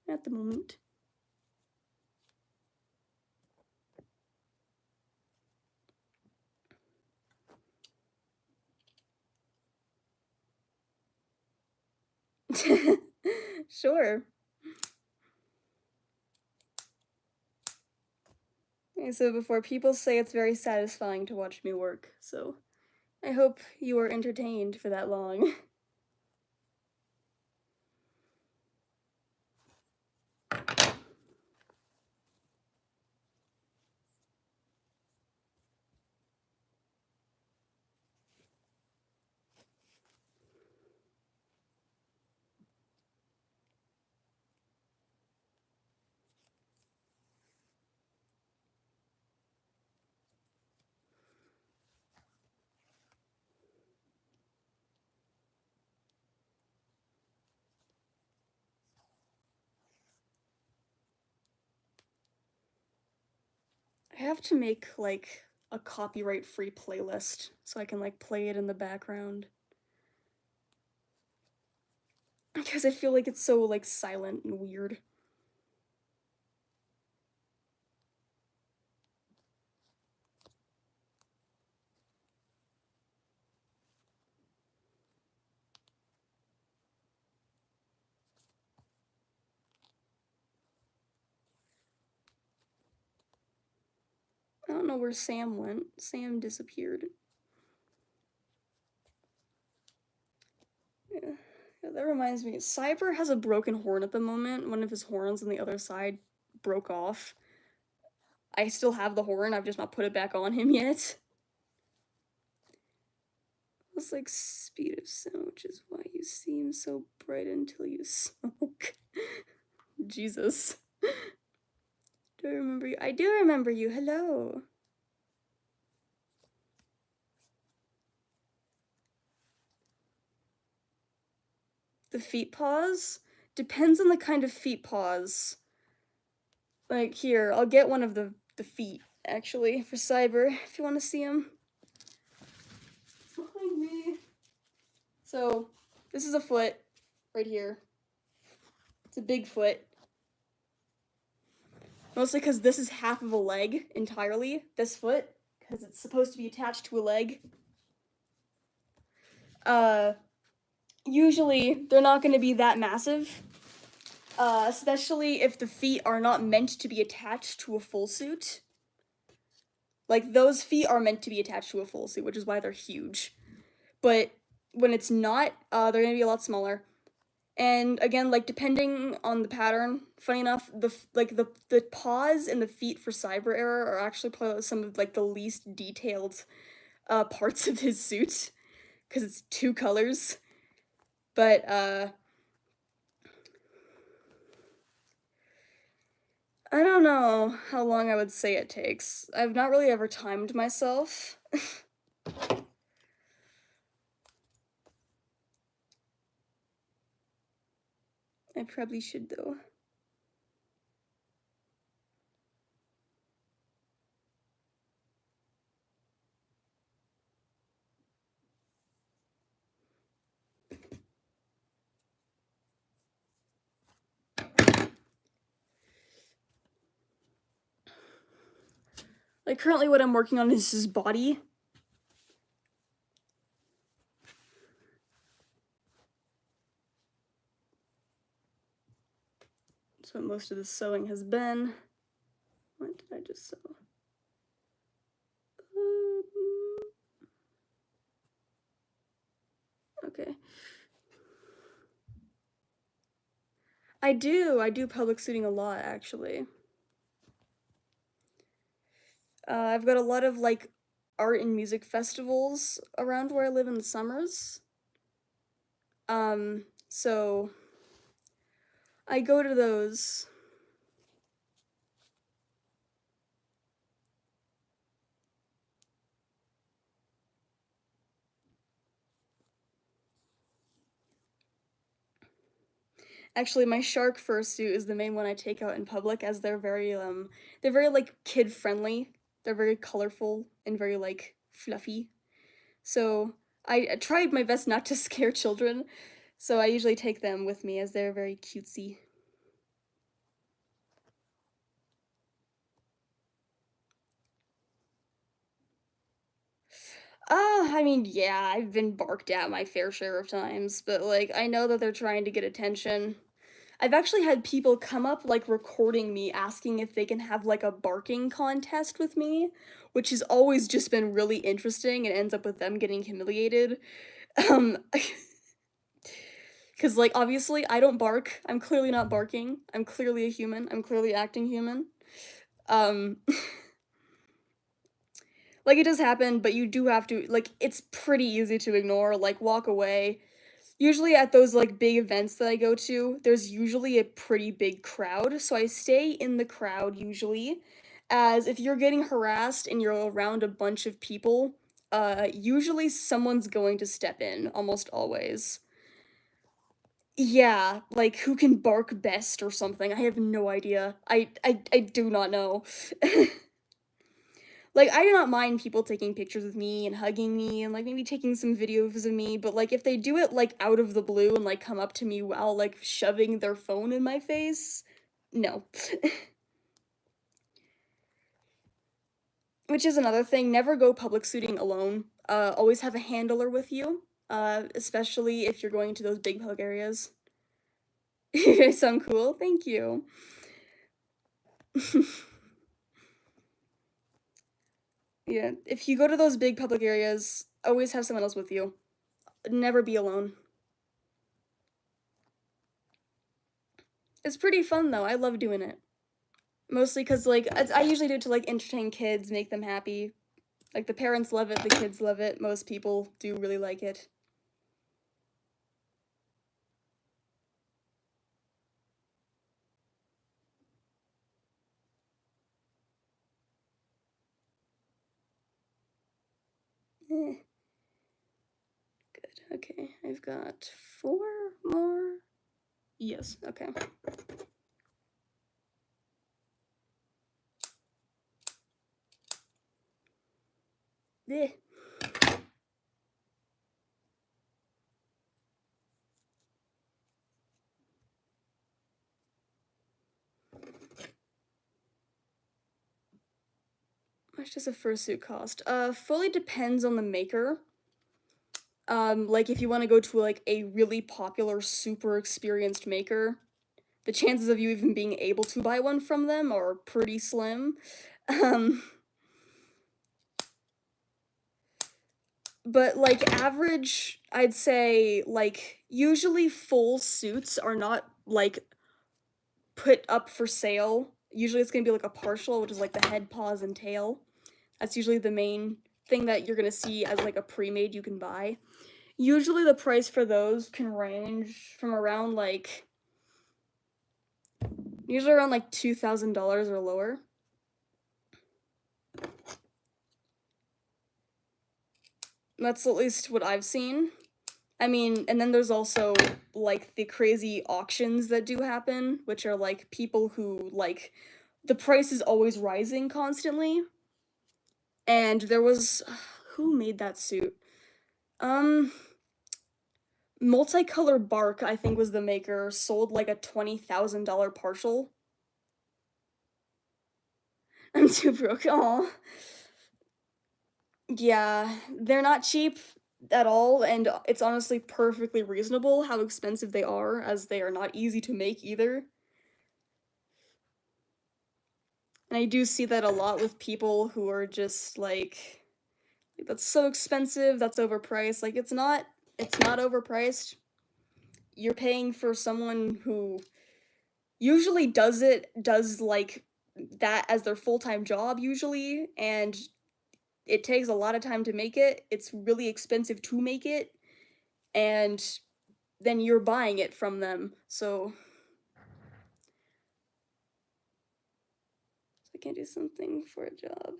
[SPEAKER 1] at the moment. Sure. Like I said before, people say it's very satisfying to watch me work, so I hope you were entertained for that long. I have to make, like, a copyright-free playlist so I can, like, play it in the background. Because I feel like it's so, like, silent and weird. I don't know where Sam went. Sam disappeared. Yeah. Yeah, that reminds me. Cyber has a broken horn at the moment. One of his horns on the other side broke off. I still have the horn, I've just not put it back on him yet. It's like speed of sound, which is why you seem so bright until you smoke. Jesus. Do I remember you? I do remember you. Hello. The feet paws? Depends on the kind of feet paws. Like, here, I'll get one of the feet, actually, for Cyber, if you want to see them. Behind me. So, this is a foot, right here. It's a big foot. Mostly because this is half of a leg entirely, this foot, because it's supposed to be attached to a leg. Usually, they're not going to be that massive. Especially if the feet are not meant to be attached to a full suit. Like, those feet are meant to be attached to a full suit, which is why they're huge. But when it's not, they're gonna be a lot smaller. And again, like, depending on the pattern, funny enough, the paws and the feet for CyberError are actually probably some of, like, the least detailed parts of his suit, because it's 2 colors. But I don't know how long I would say it takes. I've not really ever timed myself. I probably should, though. Like, currently what I'm working on is his body. That's what most of the sewing has been. What did I just sew? Okay. I do public suiting a lot, actually. I've got a lot of, like, art and music festivals around where I live in the summers. So I go to those. Actually, my shark fursuit is the main one I take out in public, as they're very like kid friendly. They're very colorful and very like fluffy. So I tried my best not to scare children, so I usually take them with me as they're very cutesy. I mean, yeah, I've been barked at my fair share of times, but like I know that they're trying to get attention. I've actually had people come up, like, recording me asking if they can have, like, a barking contest with me, which has always just been really interesting and ends up with them getting humiliated. Um, because like, obviously, I don't bark. I'm clearly not barking. I'm clearly a human. I'm clearly acting human. Um, like, it does happen, but you do have to like, it's pretty easy to ignore, like, walk away. Usually at those, like, big events that I go to, there's usually a pretty big crowd, so I stay in the crowd usually, as if you're getting harassed and you're around a bunch of people, usually someone's going to step in, almost always. Yeah, like, who can bark best or something, I have no idea. I do not know. Like, I do not mind people taking pictures with me and hugging me and, like, maybe taking some videos of me, but, like, if they do it, like, out of the blue and, like, come up to me while, like, shoving their phone in my face, no. Which is another thing, never go public suiting alone. Always have a handler with you, especially if you're going to those big public areas. You guys sound cool, thank you. Yeah, if you go to those big public areas, always have someone else with you. Never be alone. It's pretty fun though, I love doing it. Mostly because, like, I usually do it to, like, entertain kids, make them happy. Like, the parents love it, the kids love it, most people do really like it. Eh, good, okay, I've got 4 more. Yes, okay. Eh. How much does a fursuit cost? Fully depends on the maker. Like, if you want to go to, like, a really popular, super experienced maker, the chances of you even being able to buy one from them are pretty slim. But, like, average, I'd say, like, usually full suits are not, like, put up for sale. Usually it's gonna be, like, a partial, which is, like, the head, paws, and tail. That's usually the main thing that you're gonna see as, like, a pre-made you can buy. Usually the price for those can range from around, like, usually around, like, $2,000 or lower. That's at least what I've seen. I mean, and then there's also, like, the crazy auctions that do happen, which are, like, people who, like, the price is always rising constantly. And there was, who made that suit? Um, Multicolor Bark, I think was the maker, sold, like, a $20,000 partial. I'm too broke, aw. Yeah, they're not cheap at all, and it's honestly perfectly reasonable how expensive they are, as they are not easy to make either. And I do see that a lot with people who are just like, that's so expensive, that's overpriced. Like, it's not overpriced. You're paying for someone who usually does like that as their full-time job usually, and it takes a lot of time to make it. It's really expensive to make it, and then you're buying it from them. So I can't do something for a job.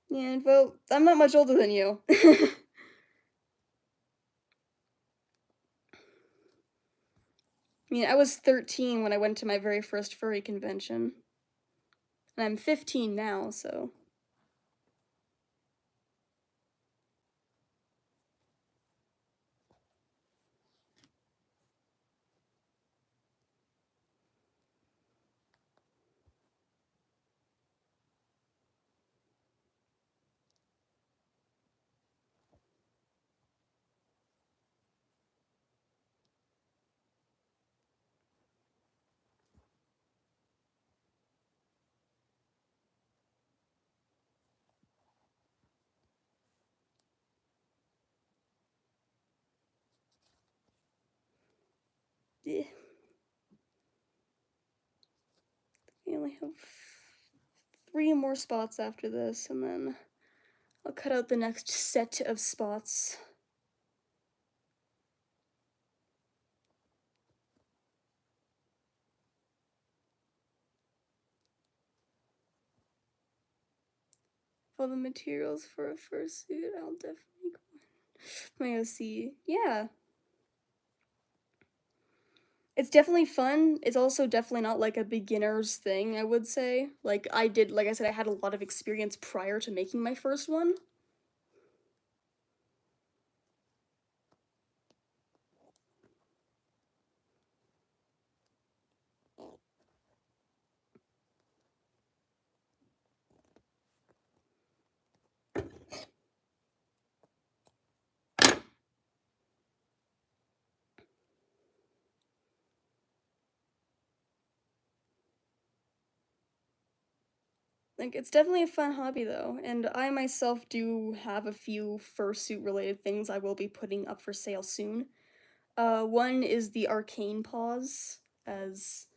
[SPEAKER 1] Yeah, well, I'm not much older than you. I mean, I was 13 when I went to my very first furry convention. And I'm 15 now, so. I only have 3 more spots after this, and then I'll cut out the next set of spots. All the materials for a fursuit, I'll definitely go my OC. Yeah. It's definitely fun. It's also definitely not like a beginner's thing, I would say. Like I said, I had a lot of experience prior to making my first one. Like, it's definitely a fun hobby though, and I myself do have a few fursuit related things I will be putting up for sale soon. One is the arcane paws, as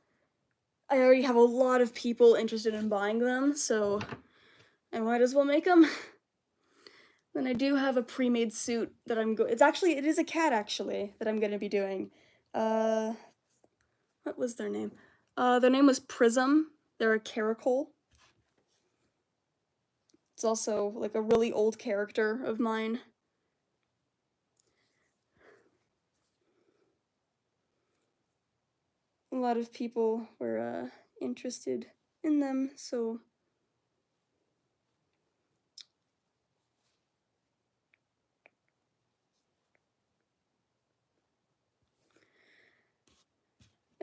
[SPEAKER 1] I already have a lot of people interested in buying them, so I might as well make them. Then I do have a pre-made suit that it is a cat actually, that I'm gonna be doing. What was their name? Their name was Prism. They're a caracal. It's also like a really old character of mine. A lot of people were interested in them, so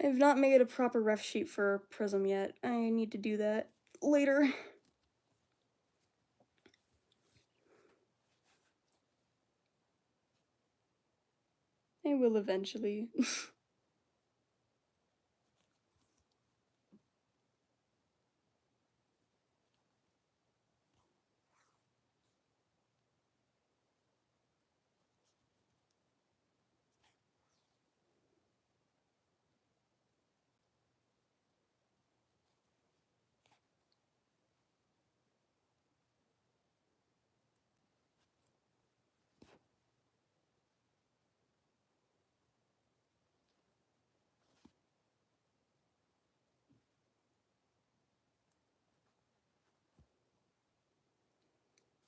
[SPEAKER 1] I've not made a proper ref sheet for Prism yet. I need to do that later. I will eventually.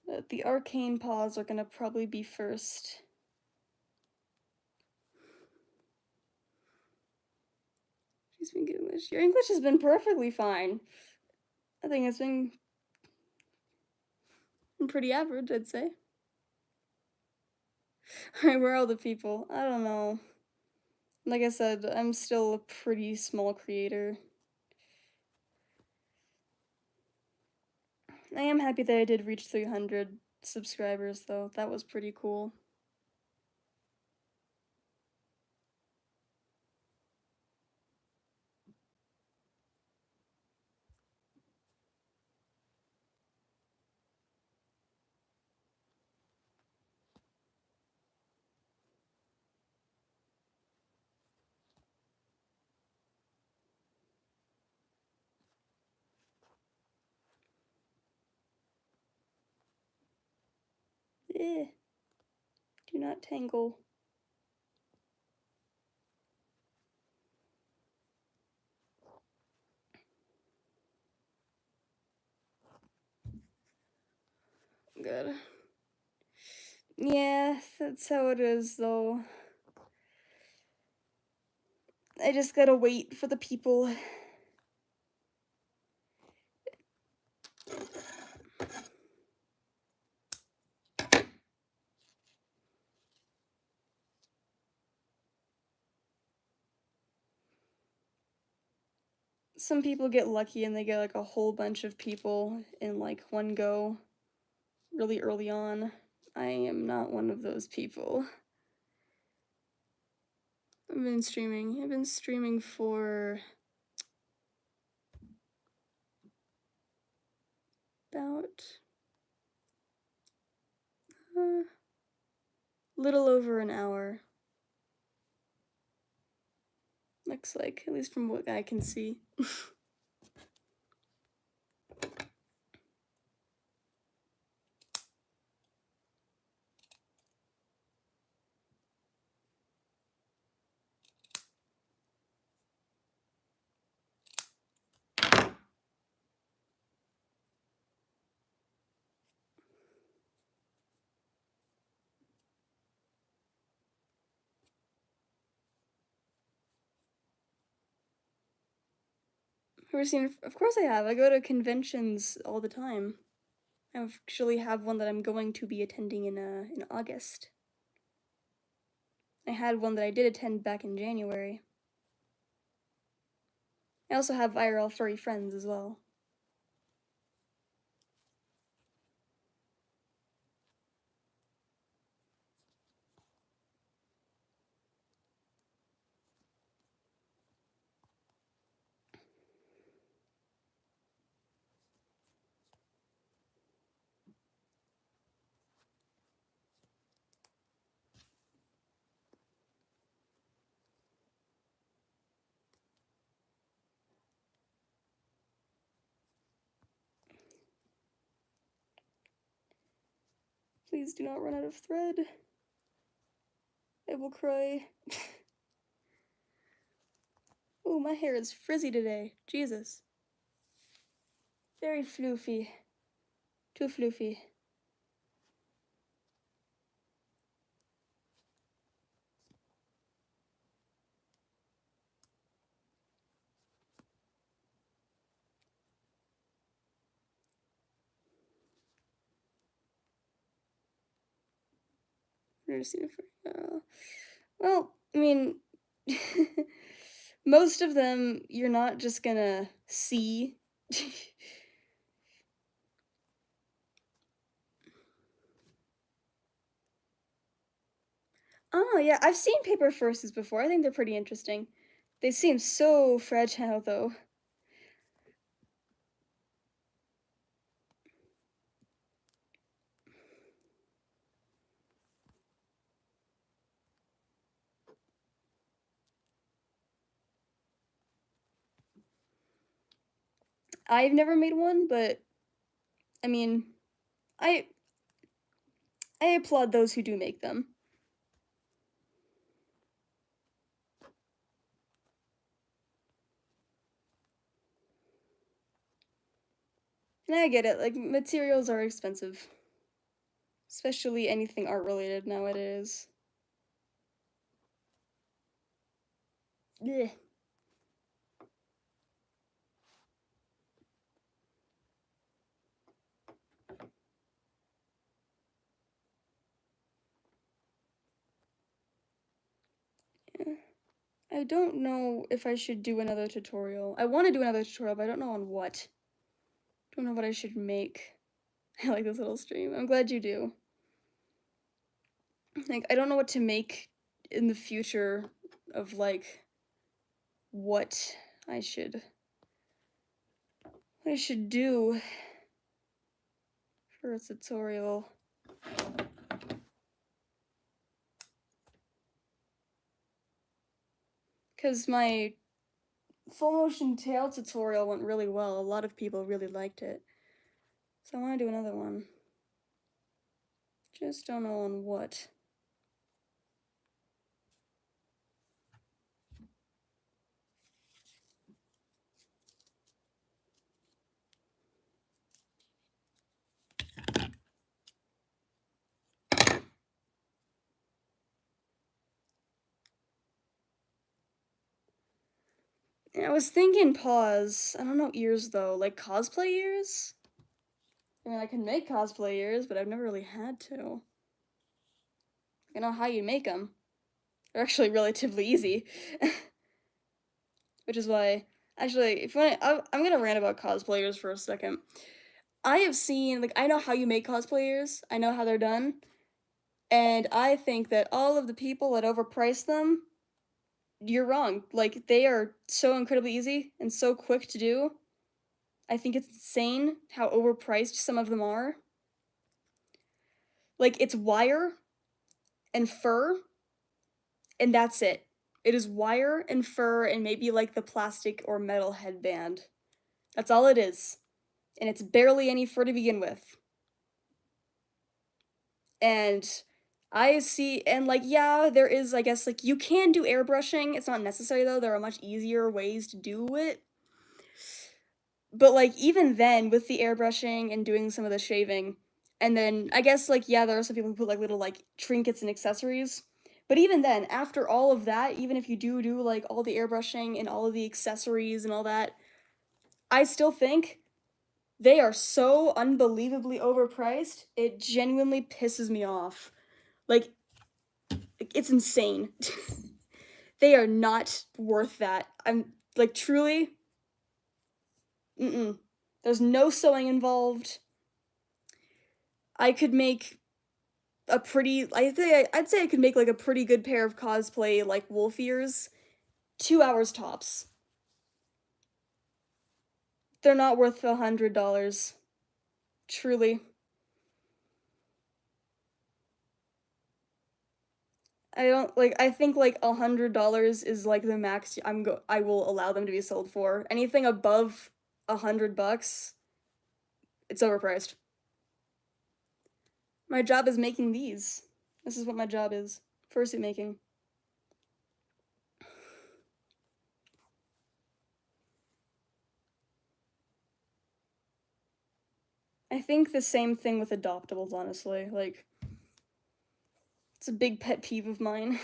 [SPEAKER 1] But the arcane paws are gonna probably be first. She's been good English. Your English has been perfectly fine. I think it's been pretty average, I'd say. Alright, where are all the people? I don't know. Like I said, I'm still a pretty small creator. I am happy that I did reach 300 subscribers, though. That was pretty cool. Eh. Do not tangle. Good. Yeah, that's how it is, though. I just gotta wait for the people. Some people get lucky and they get like a whole bunch of people in like one go really early on. I am not one of those people. I've been streaming for about little over an hour. looks like, at least from what I can see. Ever seen? Of course I have. I go to conventions all the time. I actually have one that I'm going to be attending in August. I had one that I did attend back in January. I also have IRL furry friends as well. Please do not run out of thread. I will cry. Oh, my hair is frizzy today. Jesus. Very floofy. Too floofy. Never seen it for. Well, I mean, most of them you're not just gonna see. Oh, yeah, I've seen paper fursuits before. I think they're pretty interesting. They seem so fragile, though. I've never made one, but I mean, I applaud those who do make them. And I get it, like, materials are expensive. Especially anything art related nowadays. Yeah. I don't know if I should do another tutorial. I want to do another tutorial, but I don't know on what. Don't know what I should make. I like this little stream. I'm glad you do. Like, I don't know what to make in the future of, like, what I should do for a tutorial. Because my full motion tail tutorial went really well. A lot of people really liked it. So I want to do another one. Just don't know on what. I was thinking paws. I don't know ears though. Like cosplay ears? I mean, I can make cosplay ears, but I've never really had to. I know how you make them. They're actually relatively easy. Which is why, actually, if you want, I'm gonna rant about cosplayers for a second. I have seen, like, I know how you make cosplayers. I know how they're done. And I think that all of the people that overprice them, you're wrong. Like, they are so incredibly easy and so quick to do. I think it's insane how overpriced some of them are. Like, it's wire and fur, and that's it. It is wire and fur and maybe like the plastic or metal headband. That's all it is. And it's barely any fur to begin with. And I see, and like, yeah, there is, I guess, like, you can do airbrushing. It's not necessary though. There are much easier ways to do it. But like, even then, with the airbrushing and doing some of the shaving, and then I guess, like, yeah, there are some people who put like little like trinkets and accessories. But even then, after all of that, even if you do like all the airbrushing and all of the accessories and all that, I still think they are so unbelievably overpriced, it genuinely pisses me off. Like, it's insane. They are not worth that. I'm, like, truly, there's no sewing involved. I could make a pretty, I'd say I could make, like, a pretty good pair of cosplay, like, wolf ears. 2 hours tops. They're not worth $100. Truly. I think like $100 is like the max I will allow them to be sold for. Anything above $100, it's overpriced. My job is making these. This is what my job is. Fursuit making. I think the same thing with adoptables, honestly. Like, it's a big pet peeve of mine.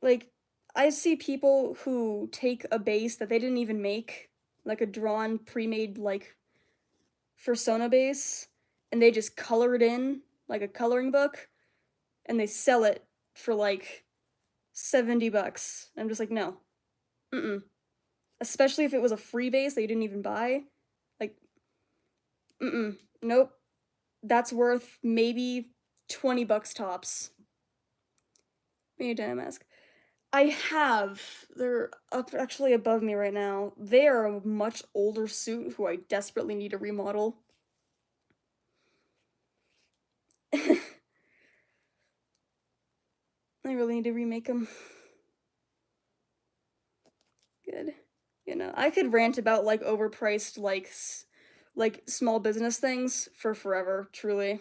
[SPEAKER 1] Like, I see people who take a base that they didn't even make, like a drawn, pre-made, like, fursona base, and they just color it in, like a coloring book, and they sell it for, like, $70. I'm just like, no. Especially if it was a free base that you didn't even buy. Like, nope. That's worth maybe $20 tops. Maybe a denim mask. I have. They're up actually above me right now. They are a much older suit who I desperately need to remodel. I really need to remake them. Good. You know, I could rant about like overpriced like small business things for forever, truly.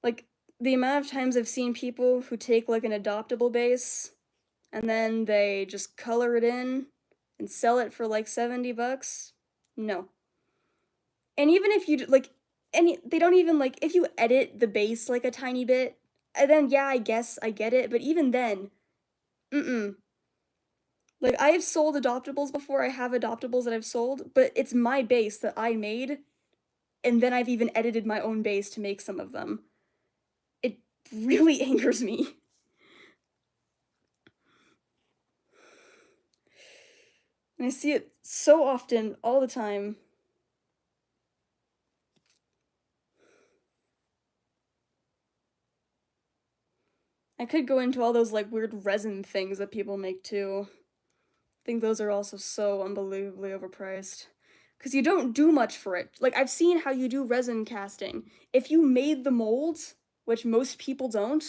[SPEAKER 1] Like, the amount of times I've seen people who take like an adoptable base and then they just color it in and sell it for like $70. No. And even if you like they don't even like if you edit the base like a tiny bit, and then yeah, I guess I get it, but even then, like, I have sold adoptables before. I have adoptables that I've sold, but it's my base that I made, and then I've even edited my own base to make some of them. It really angers me. And I see it so often, all the time. I could go into all those, like, weird resin things that people make, too. I think those are also so unbelievably overpriced. Because you don't do much for it. Like, I've seen how you do resin casting. If you made the molds, which most people don't,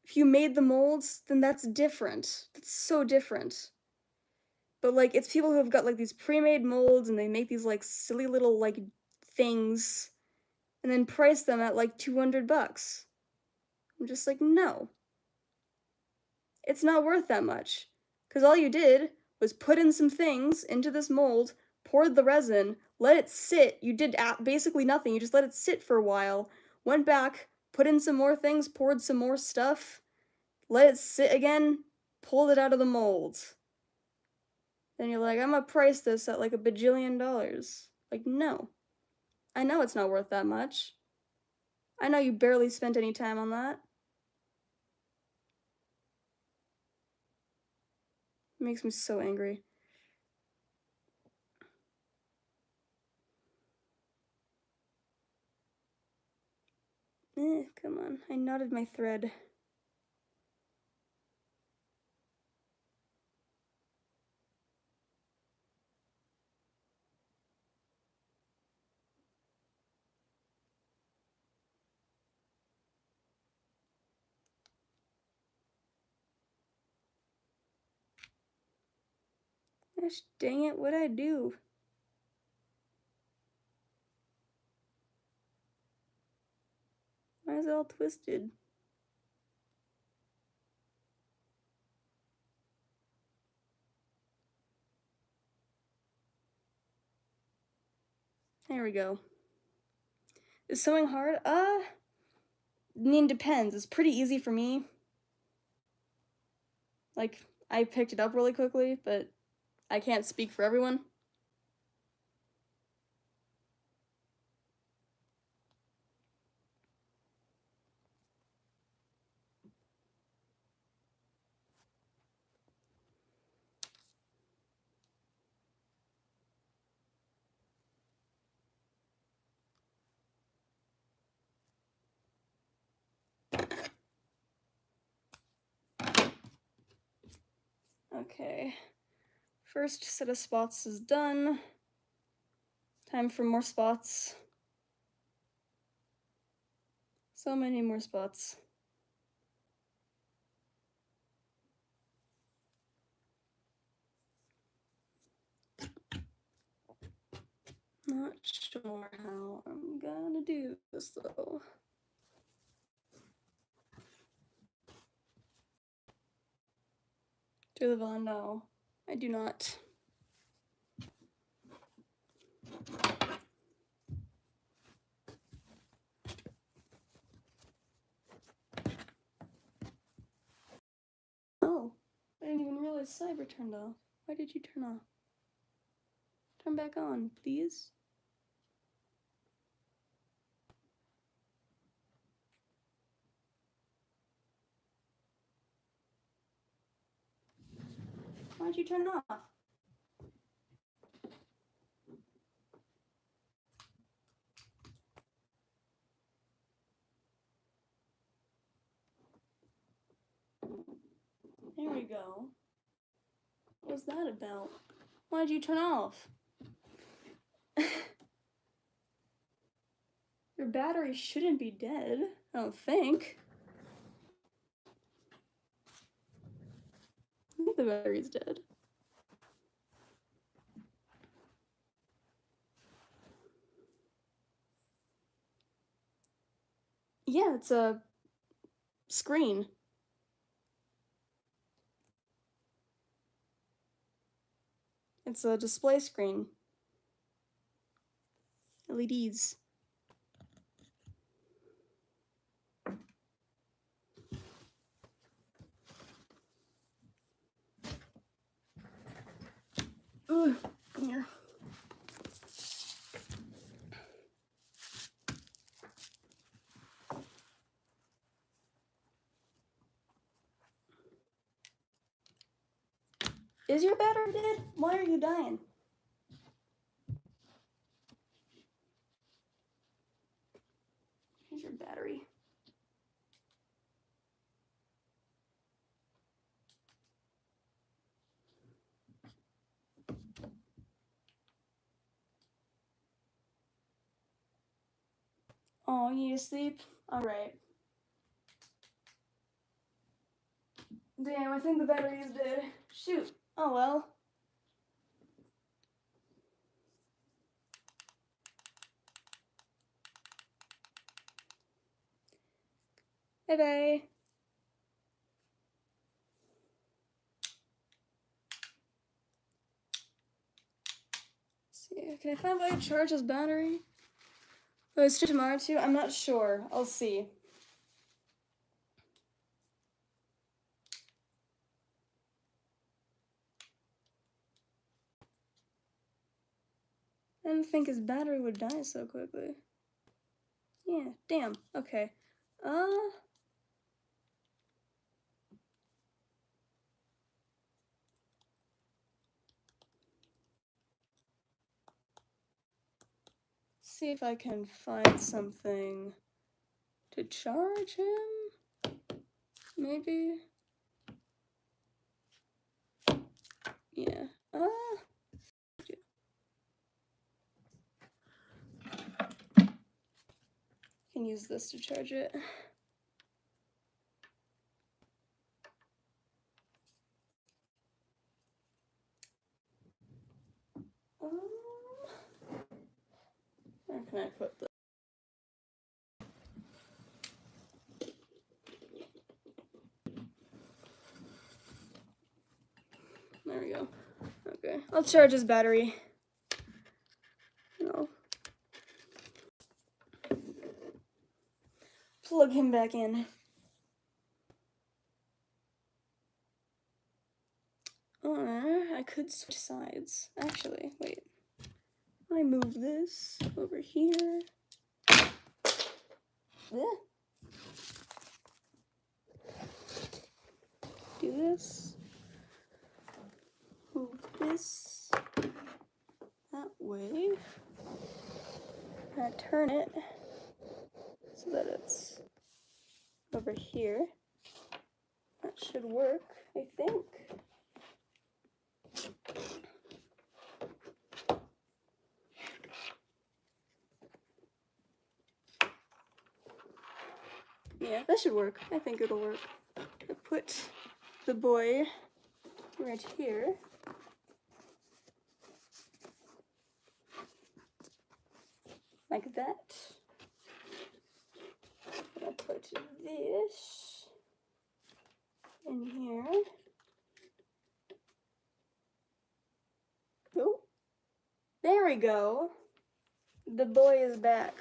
[SPEAKER 1] if you made the molds, then that's different. That's so different. But, like, it's people who have got, like, these pre-made molds, and they make these, like, silly little, like, things, and then price them at, like, $200. I'm just like, no. It's not worth that much. Because all you did was put in some things into this mold, poured the resin, let it sit. You did basically nothing. You just let it sit for a while, went back, put in some more things, poured some more stuff, let it sit again, pulled it out of the mold. Then you're like, I'm gonna price this at like $1 bajillion. Like, no. I know it's not worth that much. I know you barely spent any time on that. It makes me so angry. Come on. I knotted my thread. Gosh dang it, what'd I do? Why is it all twisted? There we go. Is sewing hard? I mean, depends. It's pretty easy for me. Like, I picked it up really quickly, but I can't speak for everyone. Okay, first set of spots is done. Time for more spots. So many more spots. Not sure how I'm gonna do this though. Do the Von? No, I do not. Oh, I didn't even realize Cyber turned off. Why did you turn off? Turn back on, please. Why'd you turn off? There we go. What was that about? Why'd you turn off? Your battery shouldn't be dead, I don't think. I think the battery's dead. Yeah, it's a screen. It's a display screen. LEDs. Ugh, come here. Is your battery dead? Why are you dying? Here's your battery. Oh, you need to sleep? Alright. Damn, I think the battery is dead. Shoot. Oh well. Bye bye. See, can I find a way to charge this battery? Oh, it's tomorrow too? I'm not sure. I'll see. I didn't think his battery would die so quickly. Yeah, damn. Okay. See if I can find something to charge him. Maybe. Yeah. Can use this to charge it. can I put the... There we go. Okay, I'll charge his battery. And I'll plug him back in. Or I could switch sides. Actually, wait. I move this over here. Yeah. Do this. Move this that way. And I turn it so that it's over here. That should work, I think. Yeah, that should work. I think it'll work. I put the boy right here. Like that. I'll put this in here. Oh, there we go. The boy is back.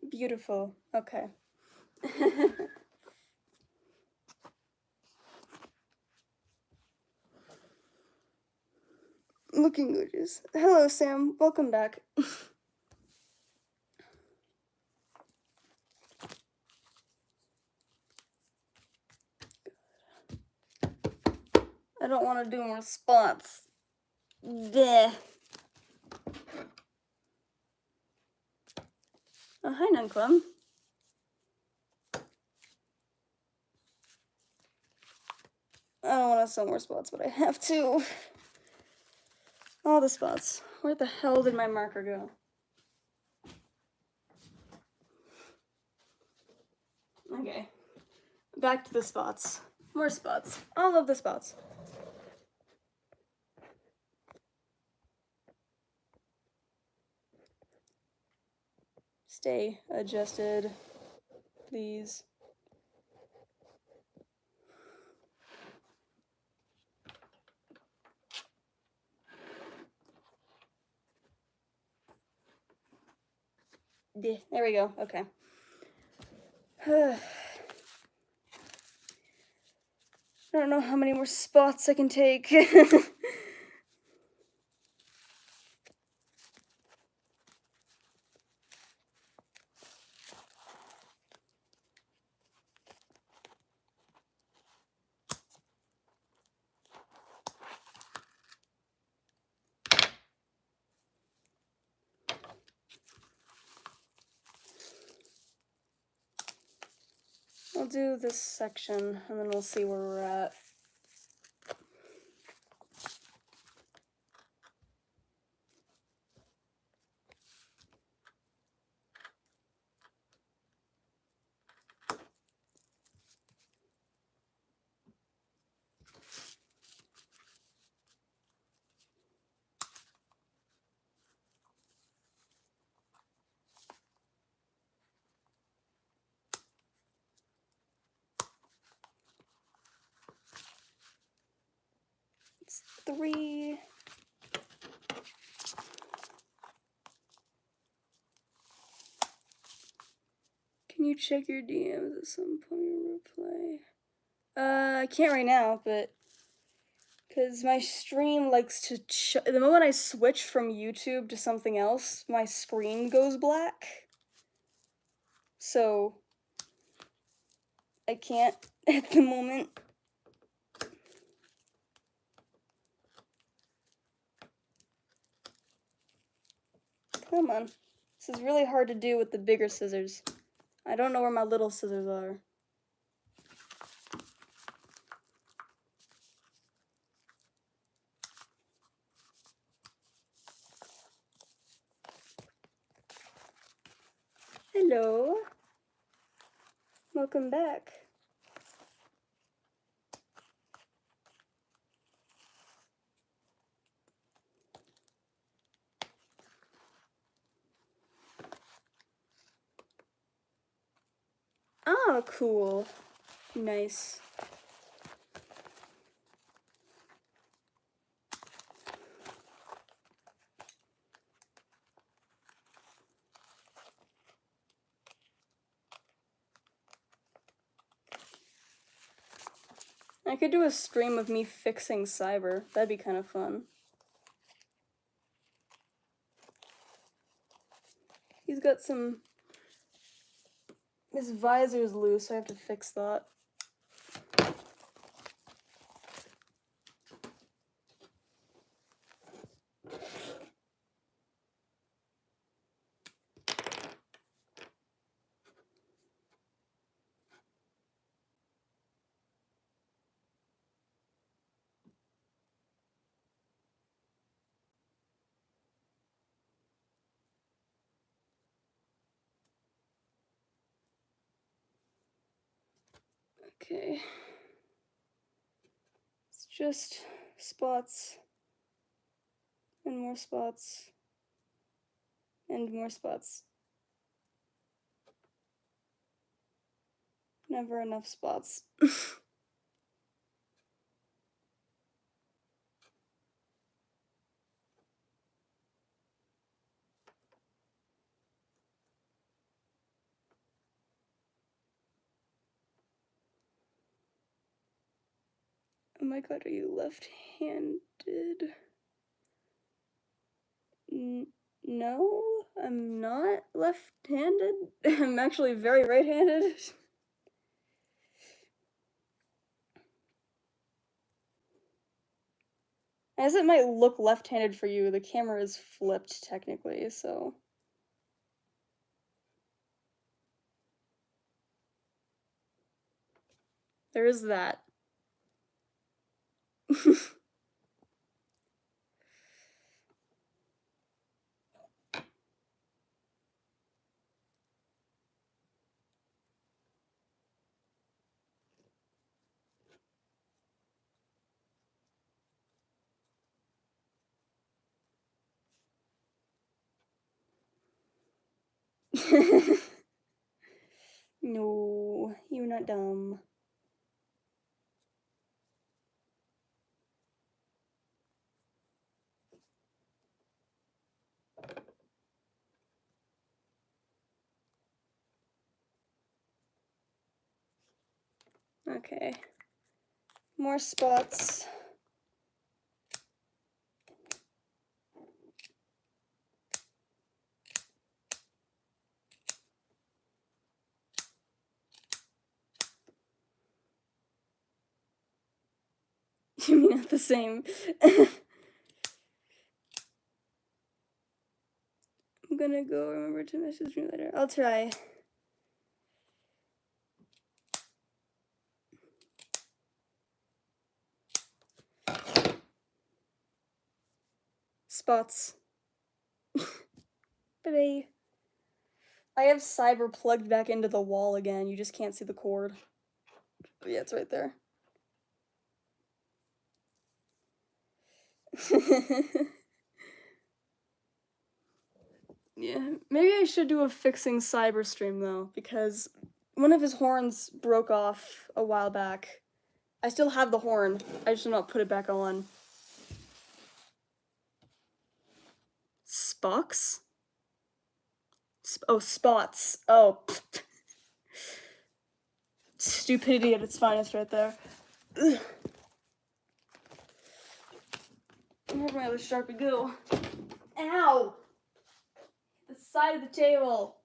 [SPEAKER 1] Beautiful. Okay. Looking gorgeous. Hello, Sam. Welcome back. I don't want to do more spots. Bleh. Oh, hi, Nunclum. I don't want to sew more spots, but I have to. All the spots. Where the hell did my marker go? Okay. Back to the spots. More spots. All of the spots. Stay adjusted, please. Yeah, there we go. Okay. I don't know how many more spots I can take. I'll do this section and then we'll see where we're at. It's 3. Can you check your DMs at some point and reply? I can't right now, but because my stream likes to the moment I switch from YouTube to something else, my screen goes black. So I can't at the moment. Come on. This is really hard to do with the bigger scissors. I don't know where my little scissors are. Hello. Welcome back. Oh, cool. Nice. I could do a stream of me fixing cyber. That'd be kind of fun. He's got some... His visor's loose, so I have to fix that. Okay. It's just spots and more spots and more spots. Never enough spots. Oh my god, are you left-handed? No, I'm not left-handed. I'm actually very right-handed. As it might look left-handed for you, the camera is flipped technically, so... There is that. No, you're not dumb. Okay. More spots. You mean not the same? I'm gonna go remember to message me later. I'll try. Spots. Bye-bye. I have cyber plugged back into the wall again. You just can't see the cord. But yeah, it's right there. Yeah, maybe I should do a fixing cyber stream though, because one of his horns broke off a while back. I still have the horn, I just did not put it back on. Spocks? Oh, spots. Oh. Stupidity at its finest right there. Ugh. Where'd my other Sharpie go? Ow! The side of the table.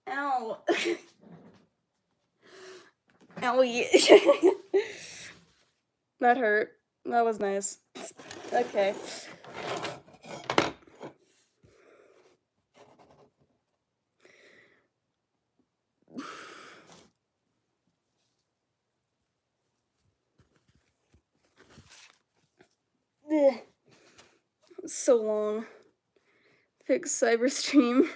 [SPEAKER 1] Ow. Owie. That hurt. That was nice. Okay. So long. Fix cyber stream.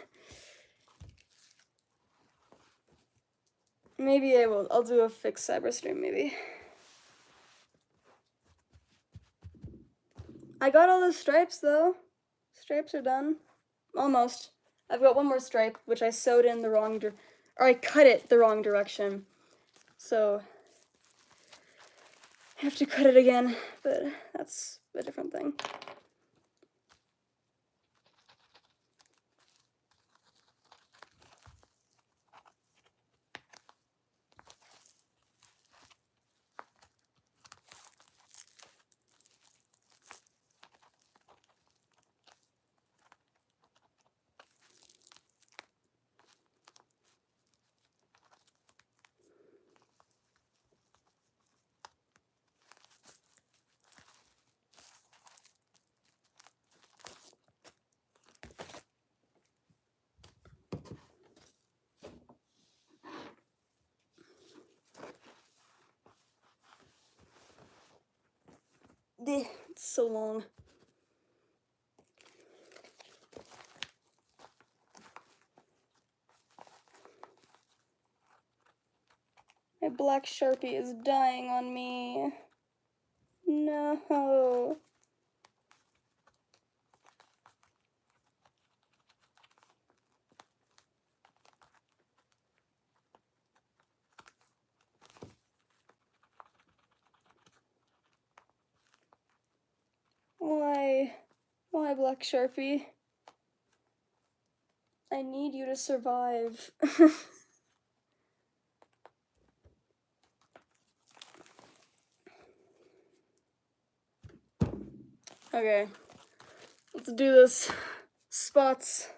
[SPEAKER 1] Maybe I will. I'll do a fix cyber stream, maybe. I got all the stripes, though. Stripes are done. Almost. I've got one more stripe, which I sewed in the wrong or I cut it the wrong direction. So I have to cut it again, but that's a different thing. It's so long. My black Sharpie is dying on me. No. Why? Why, black Sharpie? I need you to survive. Okay, let's do this. Spots.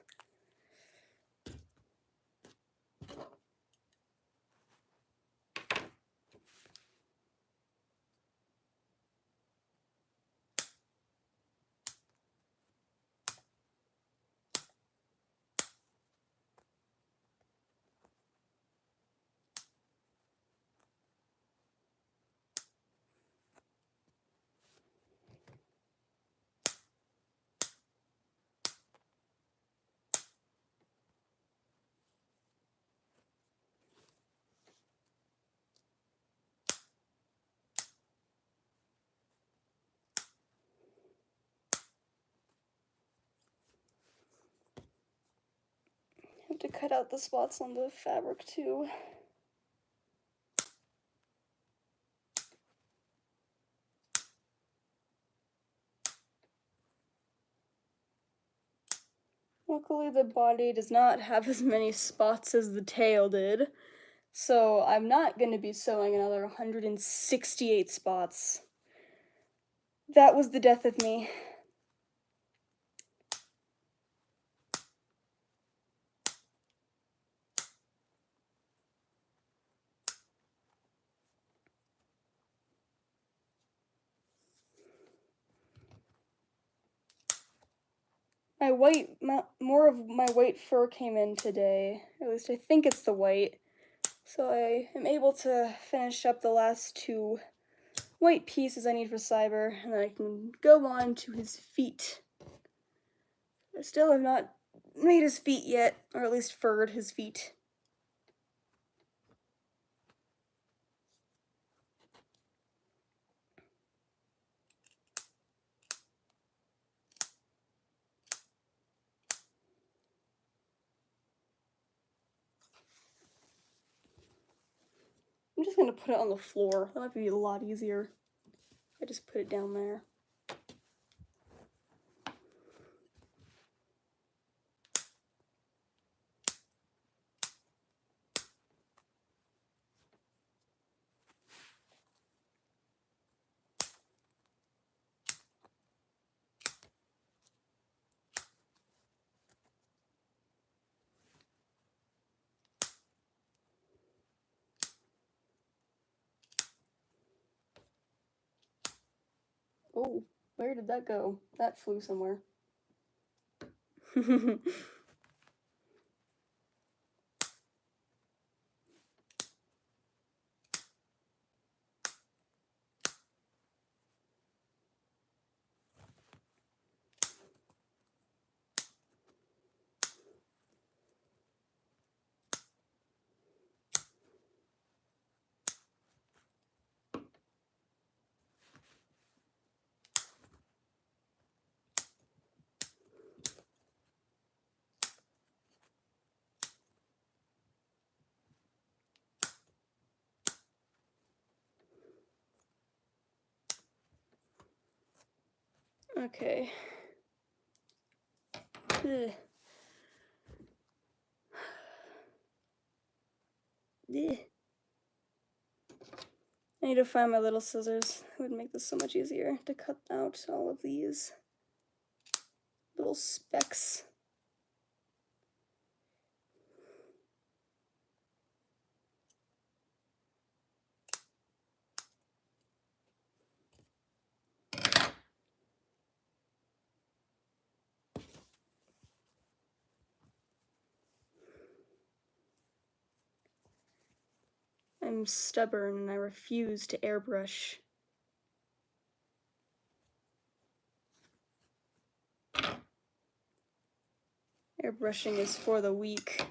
[SPEAKER 1] I have to cut out the spots on the fabric too. Luckily, the body does not have as many spots as the tail did, so I'm not going to be sewing another 168 spots. That was the death of me. More of my white fur came in today. At least I think it's the white. So I am able to finish up the last 2 white pieces I need for Cyber, and then I can go on to his feet. I still have not made his feet yet, or at least furred his feet. I'm just gonna put it on the floor. That might be a lot easier. I just put it down there. Oh, where did that go? That flew somewhere. Okay. Ugh. Ugh. I need to find my little scissors. It would make this so much easier to cut out all of these little specks. I'm stubborn and I refuse to airbrush. Airbrushing is for the weak.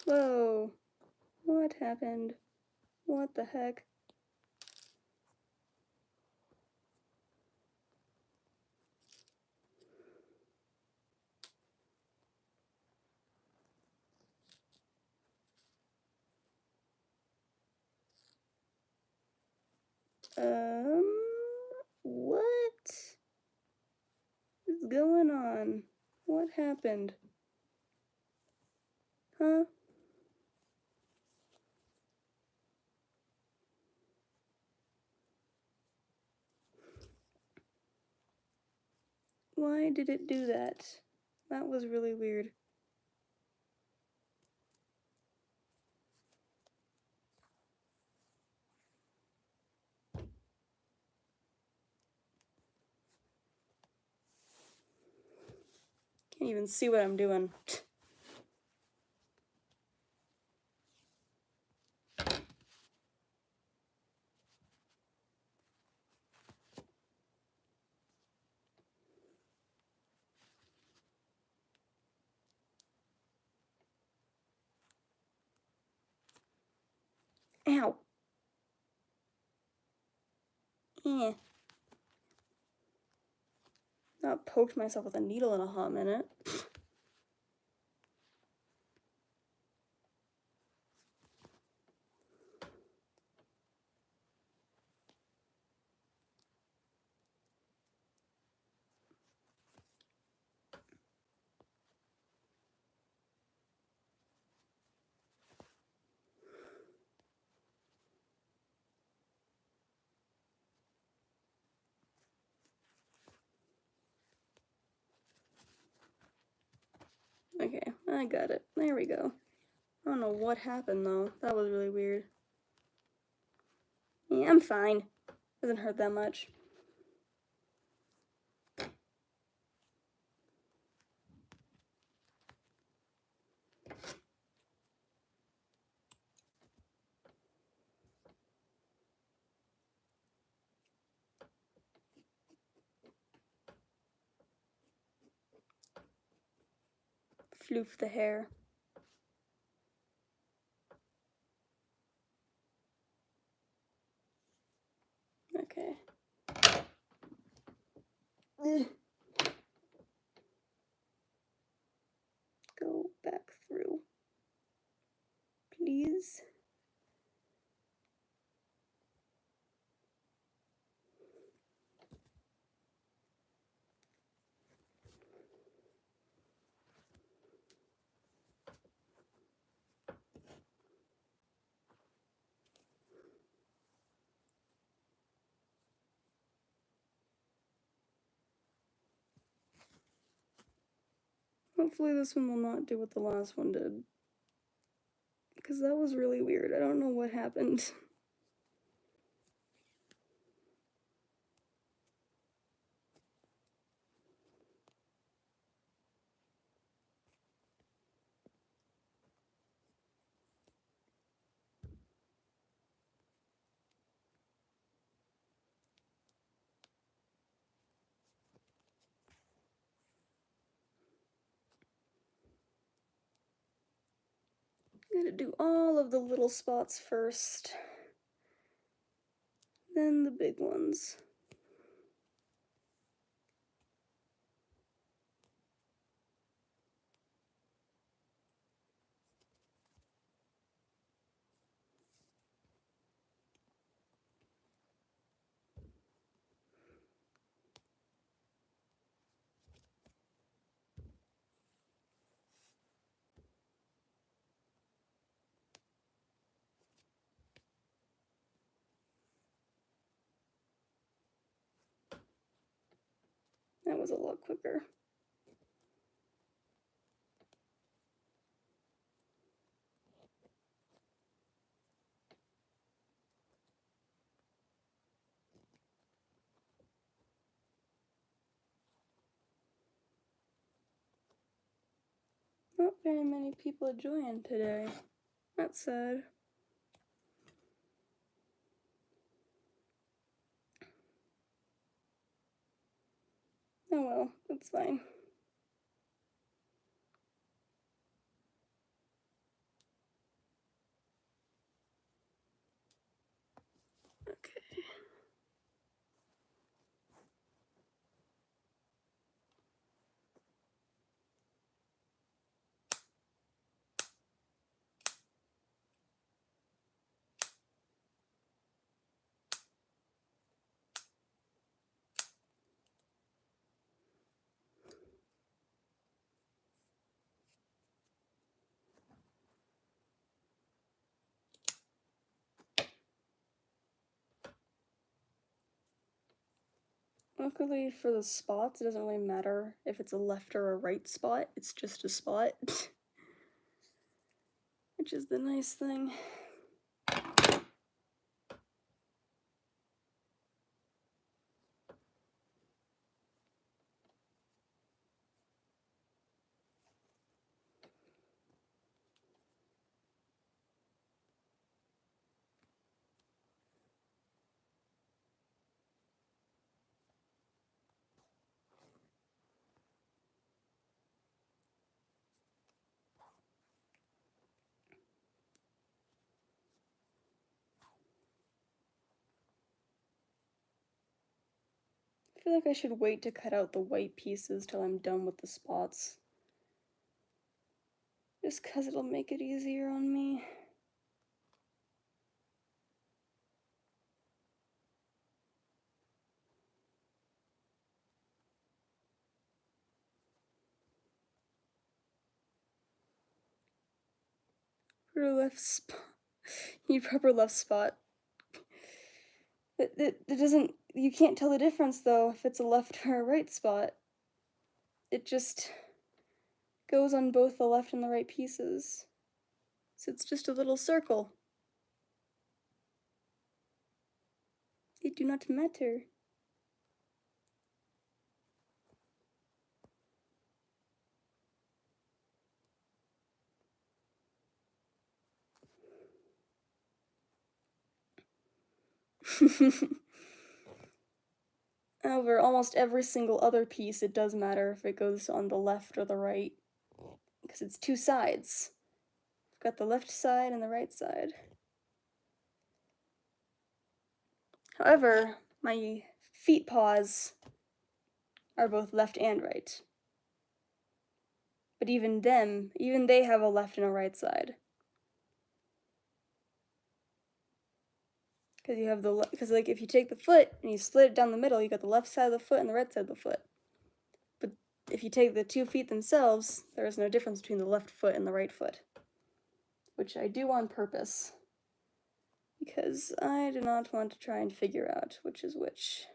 [SPEAKER 1] Whoa. What happened? What the heck? What is going on? What happened? Huh? Why did it do that? That was really weird. Can't even see what I'm doing. Ow. Eh. Not poked myself with a needle in a hot minute. Okay, I got it. There we go. I don't know what happened though. That was really weird. Yeah, I'm fine. Doesn't hurt that much. Floof the hair. Okay. Ugh. Go back through. Please. Hopefully this one will not do what the last one did. Because that was really weird. I don't know what happened. I'm gonna do all of the little spots first, then the big ones. That was a lot quicker. Not very many people joined today. That's sad. Oh well, that's fine. Okay. Luckily for the spots, it doesn't really matter if it's a left or a right spot, it's just a spot. Which is the nice thing. I feel like I should wait to cut out the white pieces till I'm done with the spots. Just because it'll make it easier on me. For left spot. You proper left spot. It doesn't, you can't tell the difference though if it's a left or a right spot. It just goes on both the left and the right pieces. So it's just a little circle. It do not matter. However, almost every single other piece, it does matter if it goes on the left or the right, because it's two sides. I've got the left side and the right side. However, my feet paws are both left and right. But even they have a left and a right side. Because you have like if you take the foot and you split it down the middle, you got the left side of the foot and the right side of the foot. But if you take the 2 feet themselves, there is no difference between the left foot and the right foot. Which I do on purpose. Because I do not want to try and figure out which is which.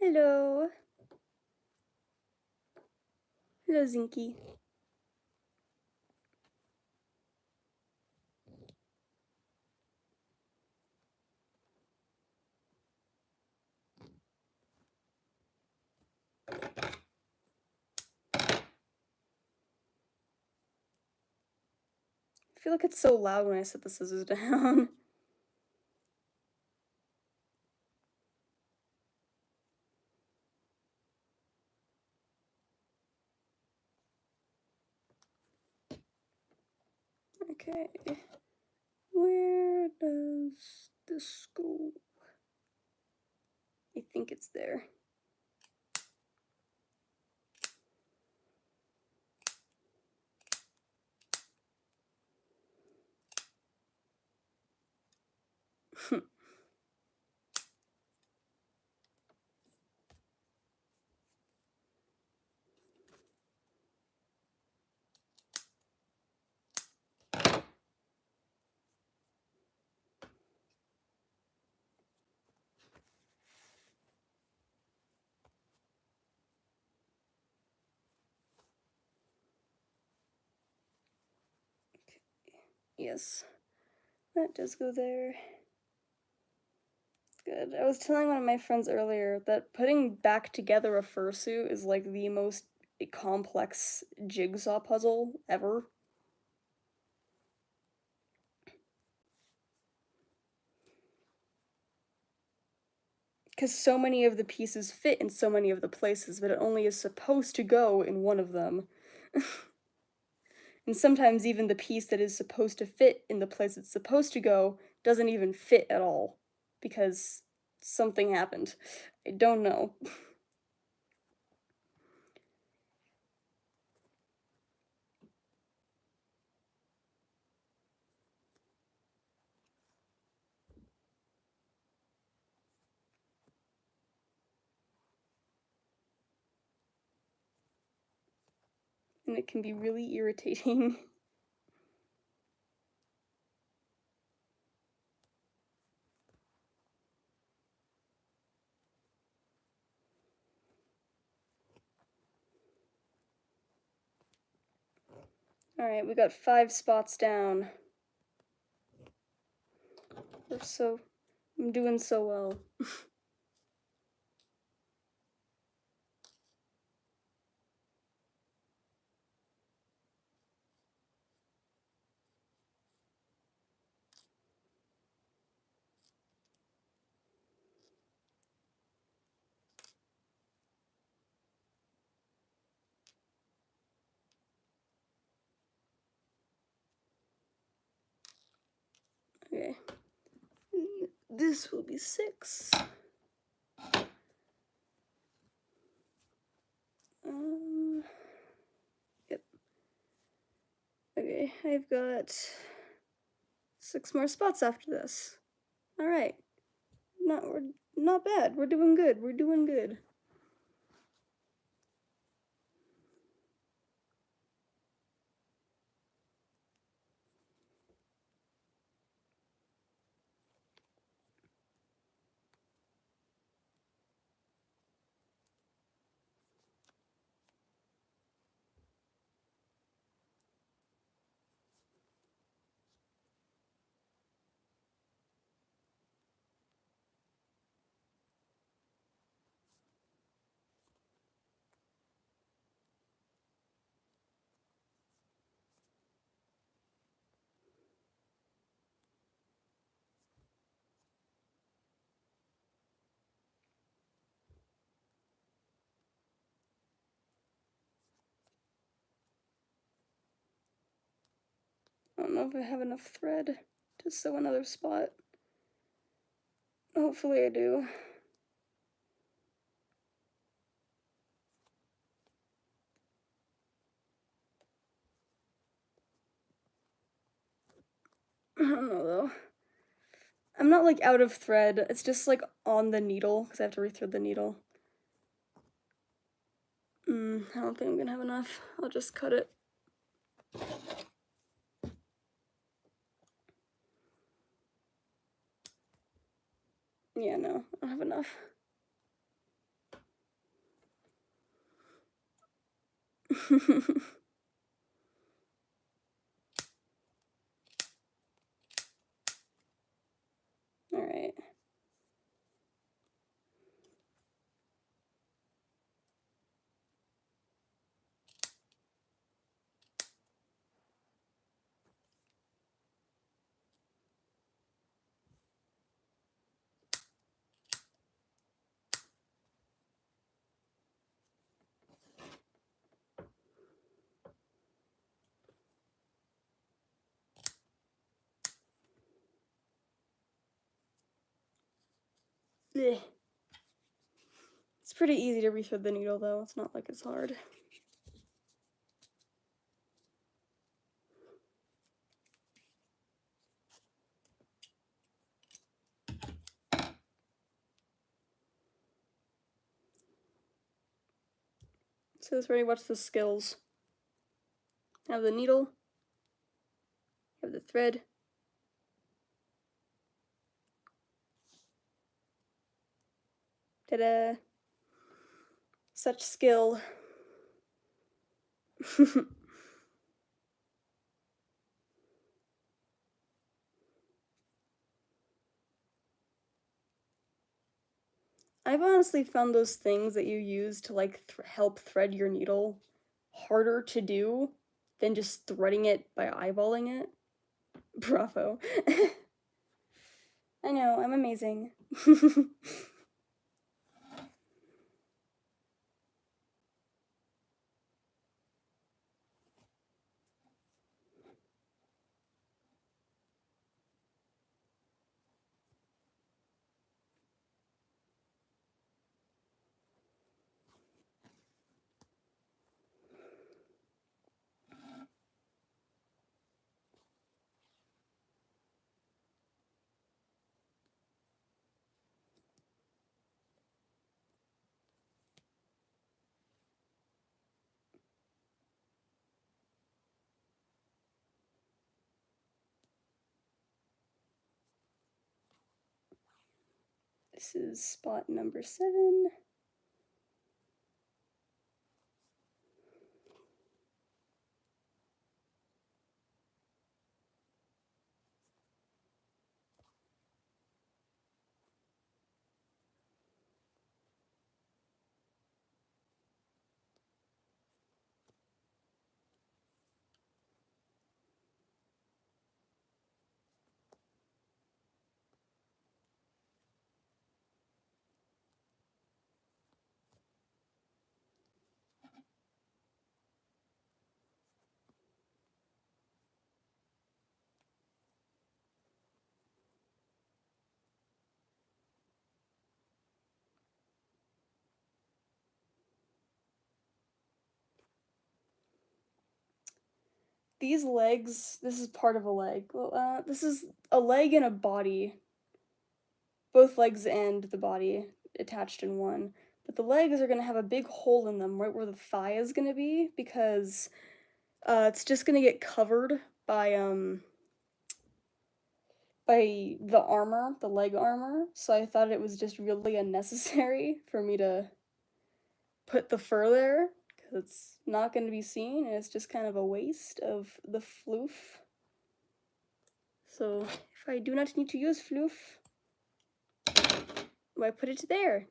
[SPEAKER 1] Hello. Hello, Zinky. I feel like it's so loud when I set the scissors down. Okay. Where does this go? I think it's there. Yes, that does go there. Good. I was telling one of my friends earlier that putting back together a fursuit is like the most complex jigsaw puzzle ever. Because so many of the pieces fit in so many of the places, but it only is supposed to go in one of them. And sometimes even the piece that is supposed to fit in the place it's supposed to go doesn't even fit at all. Because something happened. I don't know. And it can be really irritating. Alright, we got 5 spots down. I'm doing so well. Okay. This will be 6. Yep. Okay, I've got 6 more spots after this. Alright. We're not bad. We're doing good. We're doing good. I don't know if I have enough thread to sew another spot. Hopefully I do. I don't know though. I'm not like out of thread. It's just like on the needle because I have to rethread the needle. I don't think I'm gonna have enough. I'll just cut it. Yeah, no, I don't have enough. All right. Ugh. It's pretty easy to rethread the needle though, it's not like it's hard. So let's ready watch the skills. Have the needle, have the thread, ta-da! Such skill. I've honestly found those things that you use to like help thread your needle harder to do than just threading it by eyeballing it. Bravo. I know, I'm amazing. This is spot number 7. These legs, this is part of a leg. Well, this is a leg and a body. Both legs and the body attached in one. But the legs are gonna have a big hole in them right where the thigh is gonna be because it's just gonna get covered by the armor, the leg armor. So I thought it was just really unnecessary for me to put the fur there because it's not going to be seen and it's just kind of a waste of the floof. So if I do not need to use floof, why put it there?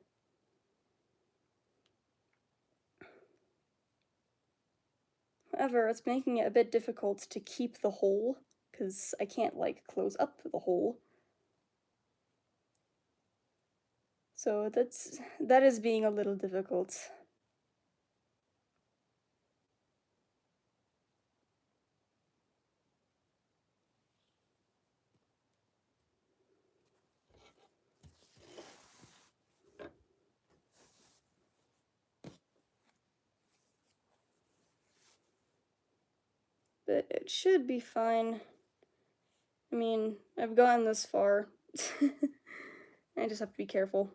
[SPEAKER 1] However, it's making it a bit difficult to keep the hole because I can't like close up the hole. So that is being a little difficult. But it should be fine. I mean, I've gotten this far. I just have to be careful.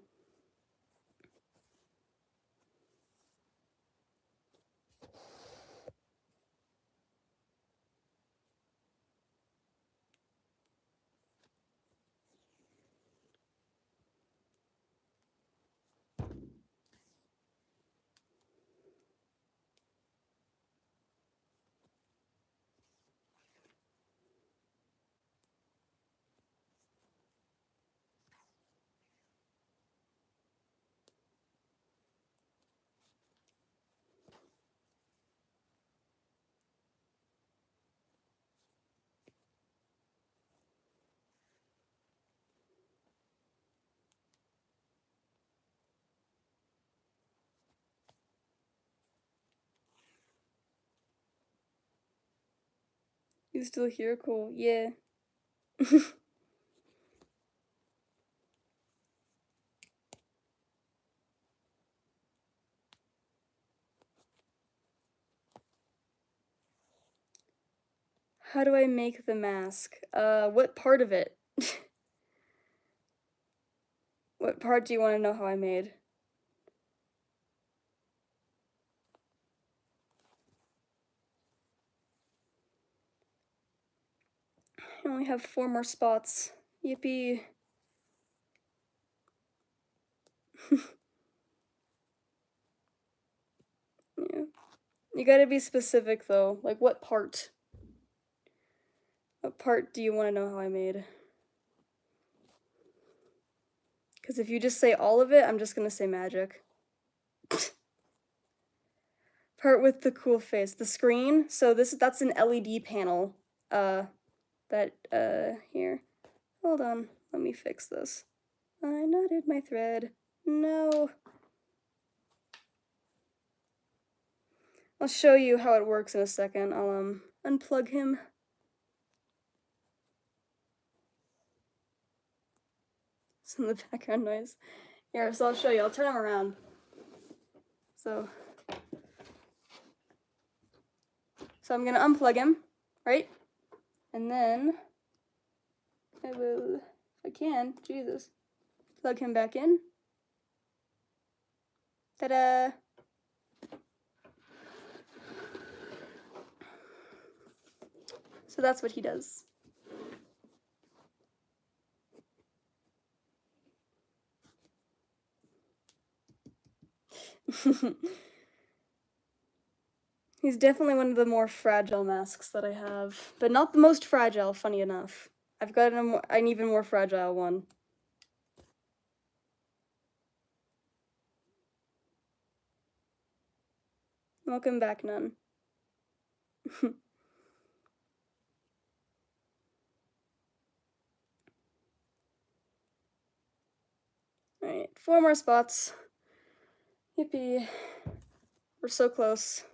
[SPEAKER 1] You still here? Cool. Yeah. How do I make the mask? What part of it? What part do you want to know how I made? I only have 4 more spots. Yippee. Yeah. You gotta be specific though. Like, what part? What part do you want to know how I made? Because if you just say all of it, I'm just gonna say magic. Part with the cool face. The screen. So that's an LED panel. Here. Hold on. Let me fix this. I knotted my thread. No. I'll show you how it works in a second. I'll unplug him. Some of the background noise. Here, so I'll show you. I'll turn him around. So I'm gonna unplug him, right? And then I will, if I can, Jesus, plug him back in. Ta-da! So that's what he does. He's definitely one of the more fragile masks that I have, but not the most fragile, funny enough. I've got an even more fragile one. Welcome back, Nun. Alright, 4 more spots. Yippee. We're so close.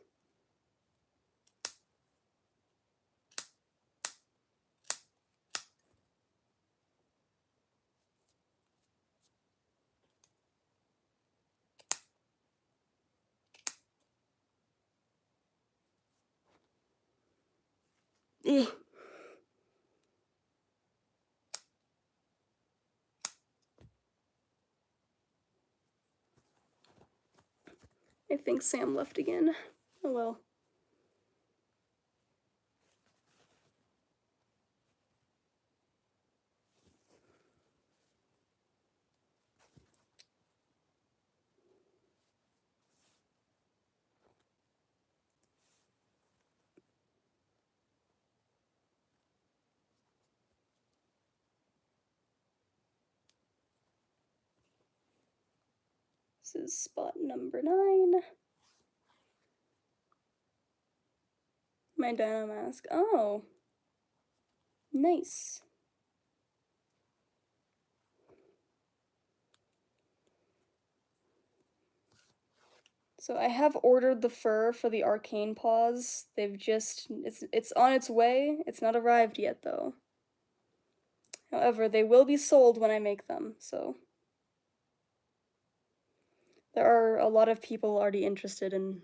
[SPEAKER 1] Eh. I think Sam left again. Oh well. This is spot number 9. My dino mask. Oh. Nice. So I have ordered the fur for the arcane paws. They've just it's on its way. It's not arrived yet though. However, they will be sold when I make them, so there are a lot of people already interested in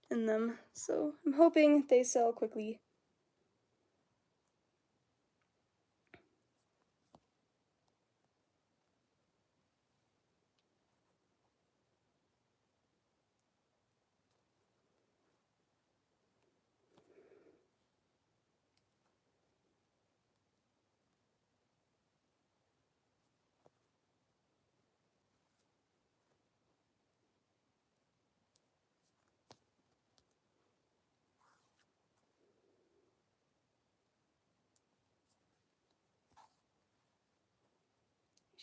[SPEAKER 1] them, so I'm hoping they sell quickly.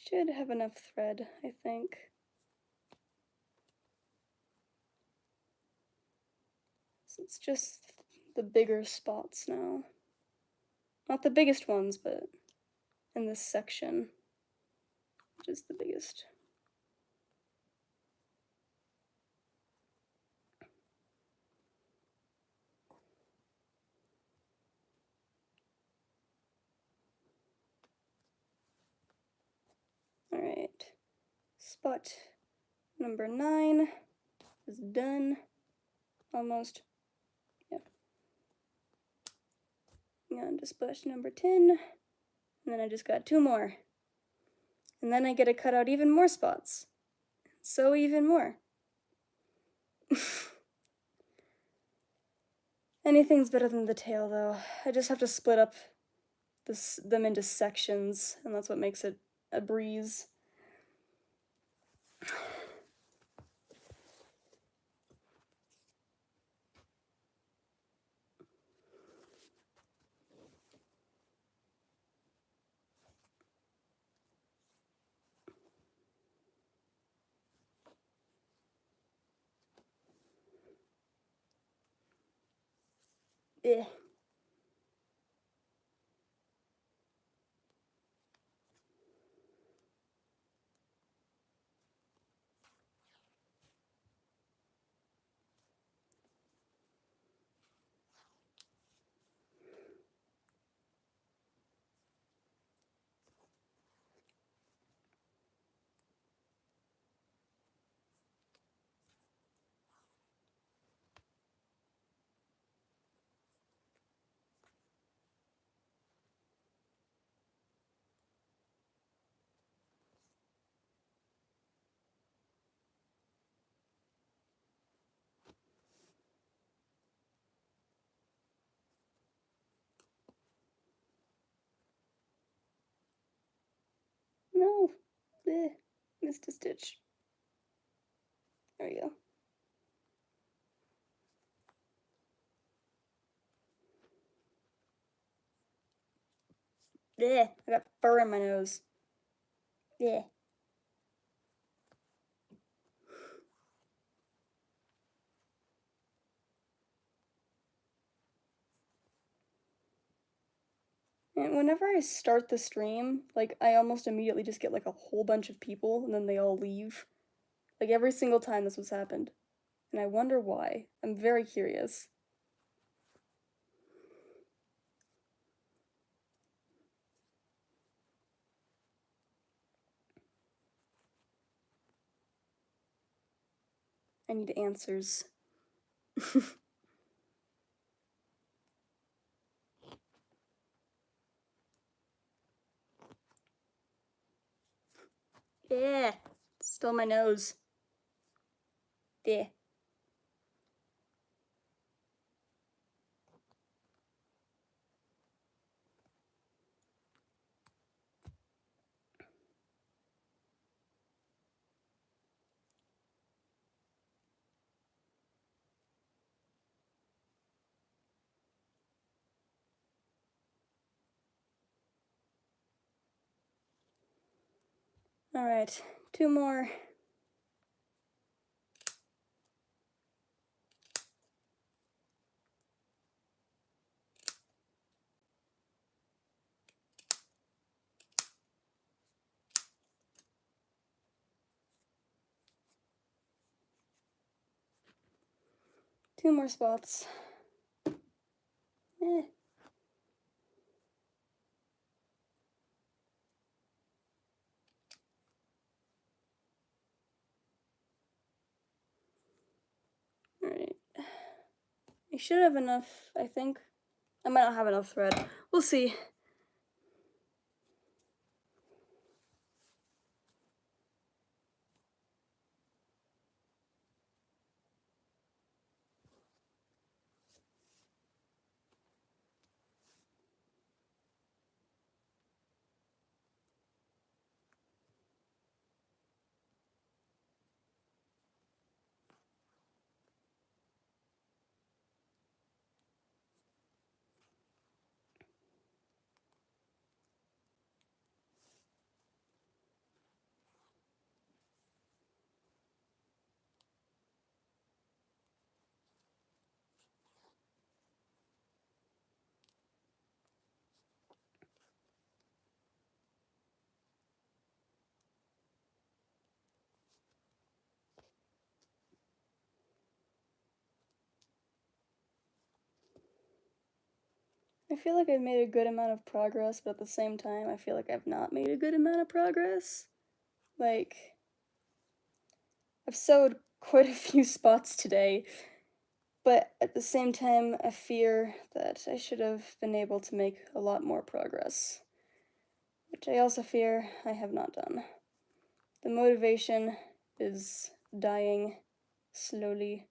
[SPEAKER 1] Should have enough thread, I think. So it's just the bigger spots now. Not the biggest ones, but in this section, which is the biggest. spot number 9 is done, almost. Yep. And to spot number 10, and then I just got 2 more. And then I get to cut out even more spots. So even more. Anything's better than the tail, though. I just have to split up them into sections, and that's what makes it a breeze. Eh. No. Eh. Missed a stitch. There we go. Eh. I got fur in my nose. Yeah. And whenever I start the stream, like, I almost immediately just get, like, a whole bunch of people, and then they all leave. Like, every single time this has happened. And I wonder why. I'm very curious. I need answers. Yeah. Still my nose. Yeah. Alright, 2 more. Two more spots. Eh. Alright. I should have enough, I think. I might not have enough thread. We'll see. I feel like I've made a good amount of progress, but at the same time, I feel like I've not made a good amount of progress. Like, I've sewed quite a few spots today, but at the same time, I fear that I should have been able to make a lot more progress, which I also fear I have not done. The motivation is dying slowly.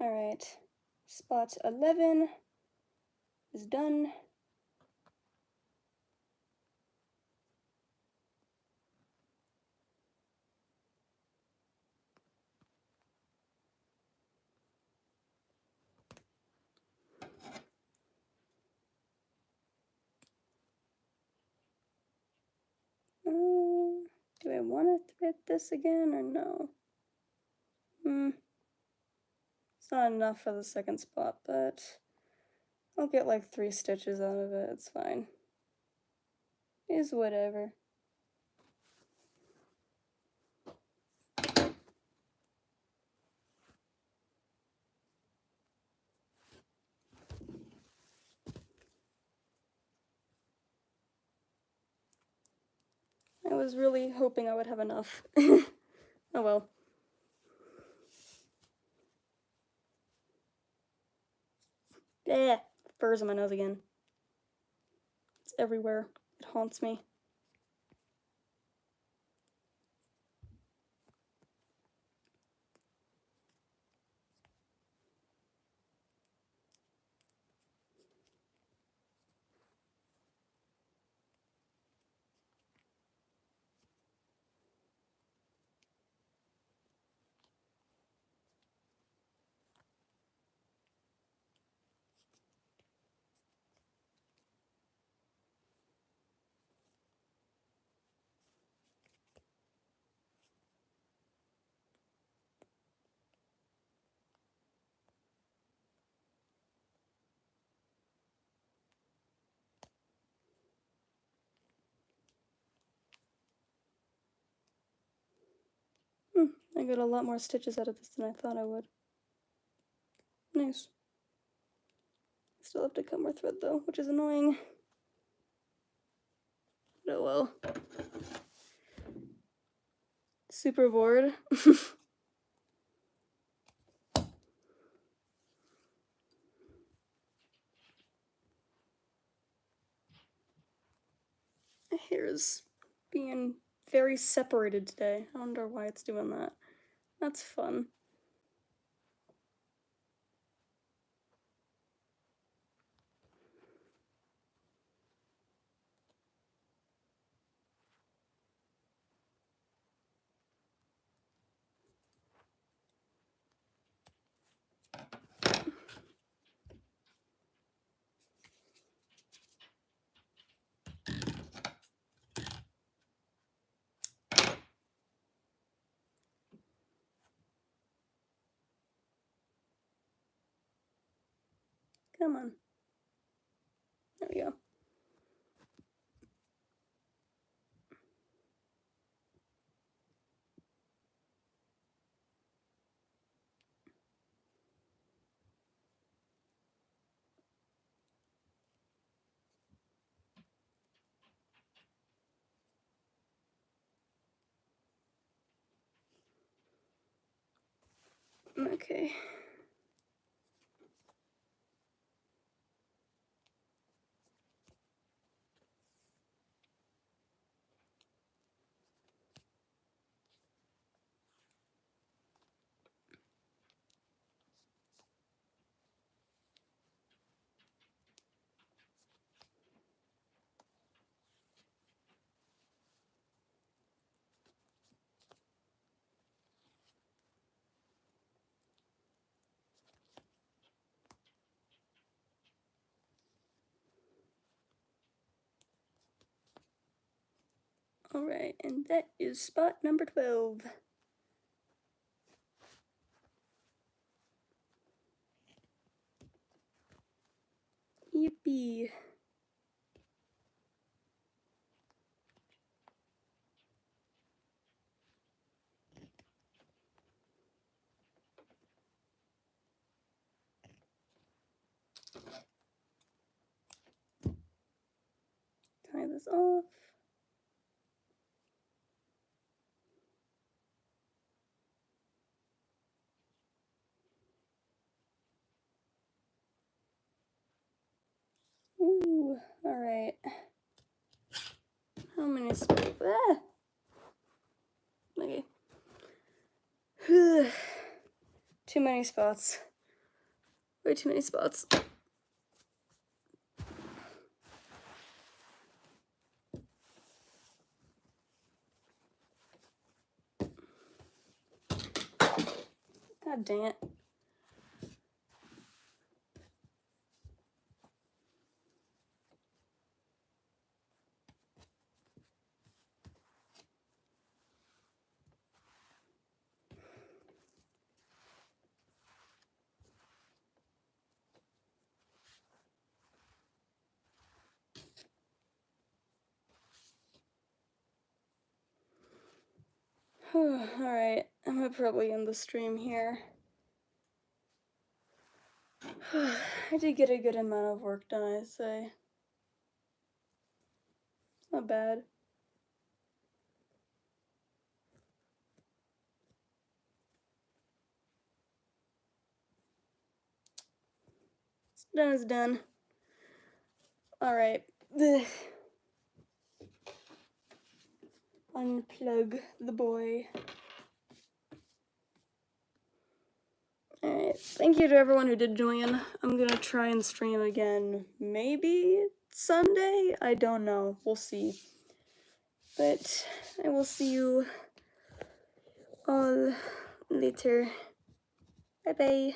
[SPEAKER 1] Alright, spot 11 is done. Do I want to thread this again or no? It's not enough for the second spot, but I'll get like 3 stitches out of it, it's fine. Is whatever. I was really hoping I would have enough. Oh well. Yeah, furs on my nose again. It's everywhere. It haunts me. I got a lot more stitches out of this than I thought I would. Nice. Still have to cut more thread though, which is annoying. But oh well. Super bored. My hair is being very separated today. I wonder why it's doing that. That's fun. Come on. There we go. Okay. Alright, and that is spot number 12. Yippee. Tie this off. Ooh, all right. How many spots? Ah! Okay. Too many spots. Way too many spots. God dang it. Alright, I'm gonna probably end the stream here. I did get a good amount of work done, I'd say. It's not bad. It's done is done. Alright. Unplug the boy. Alright, thank you to everyone who did join. I'm gonna try and stream again maybe Sunday? I don't know. We'll see. But I will see you all later. Bye bye.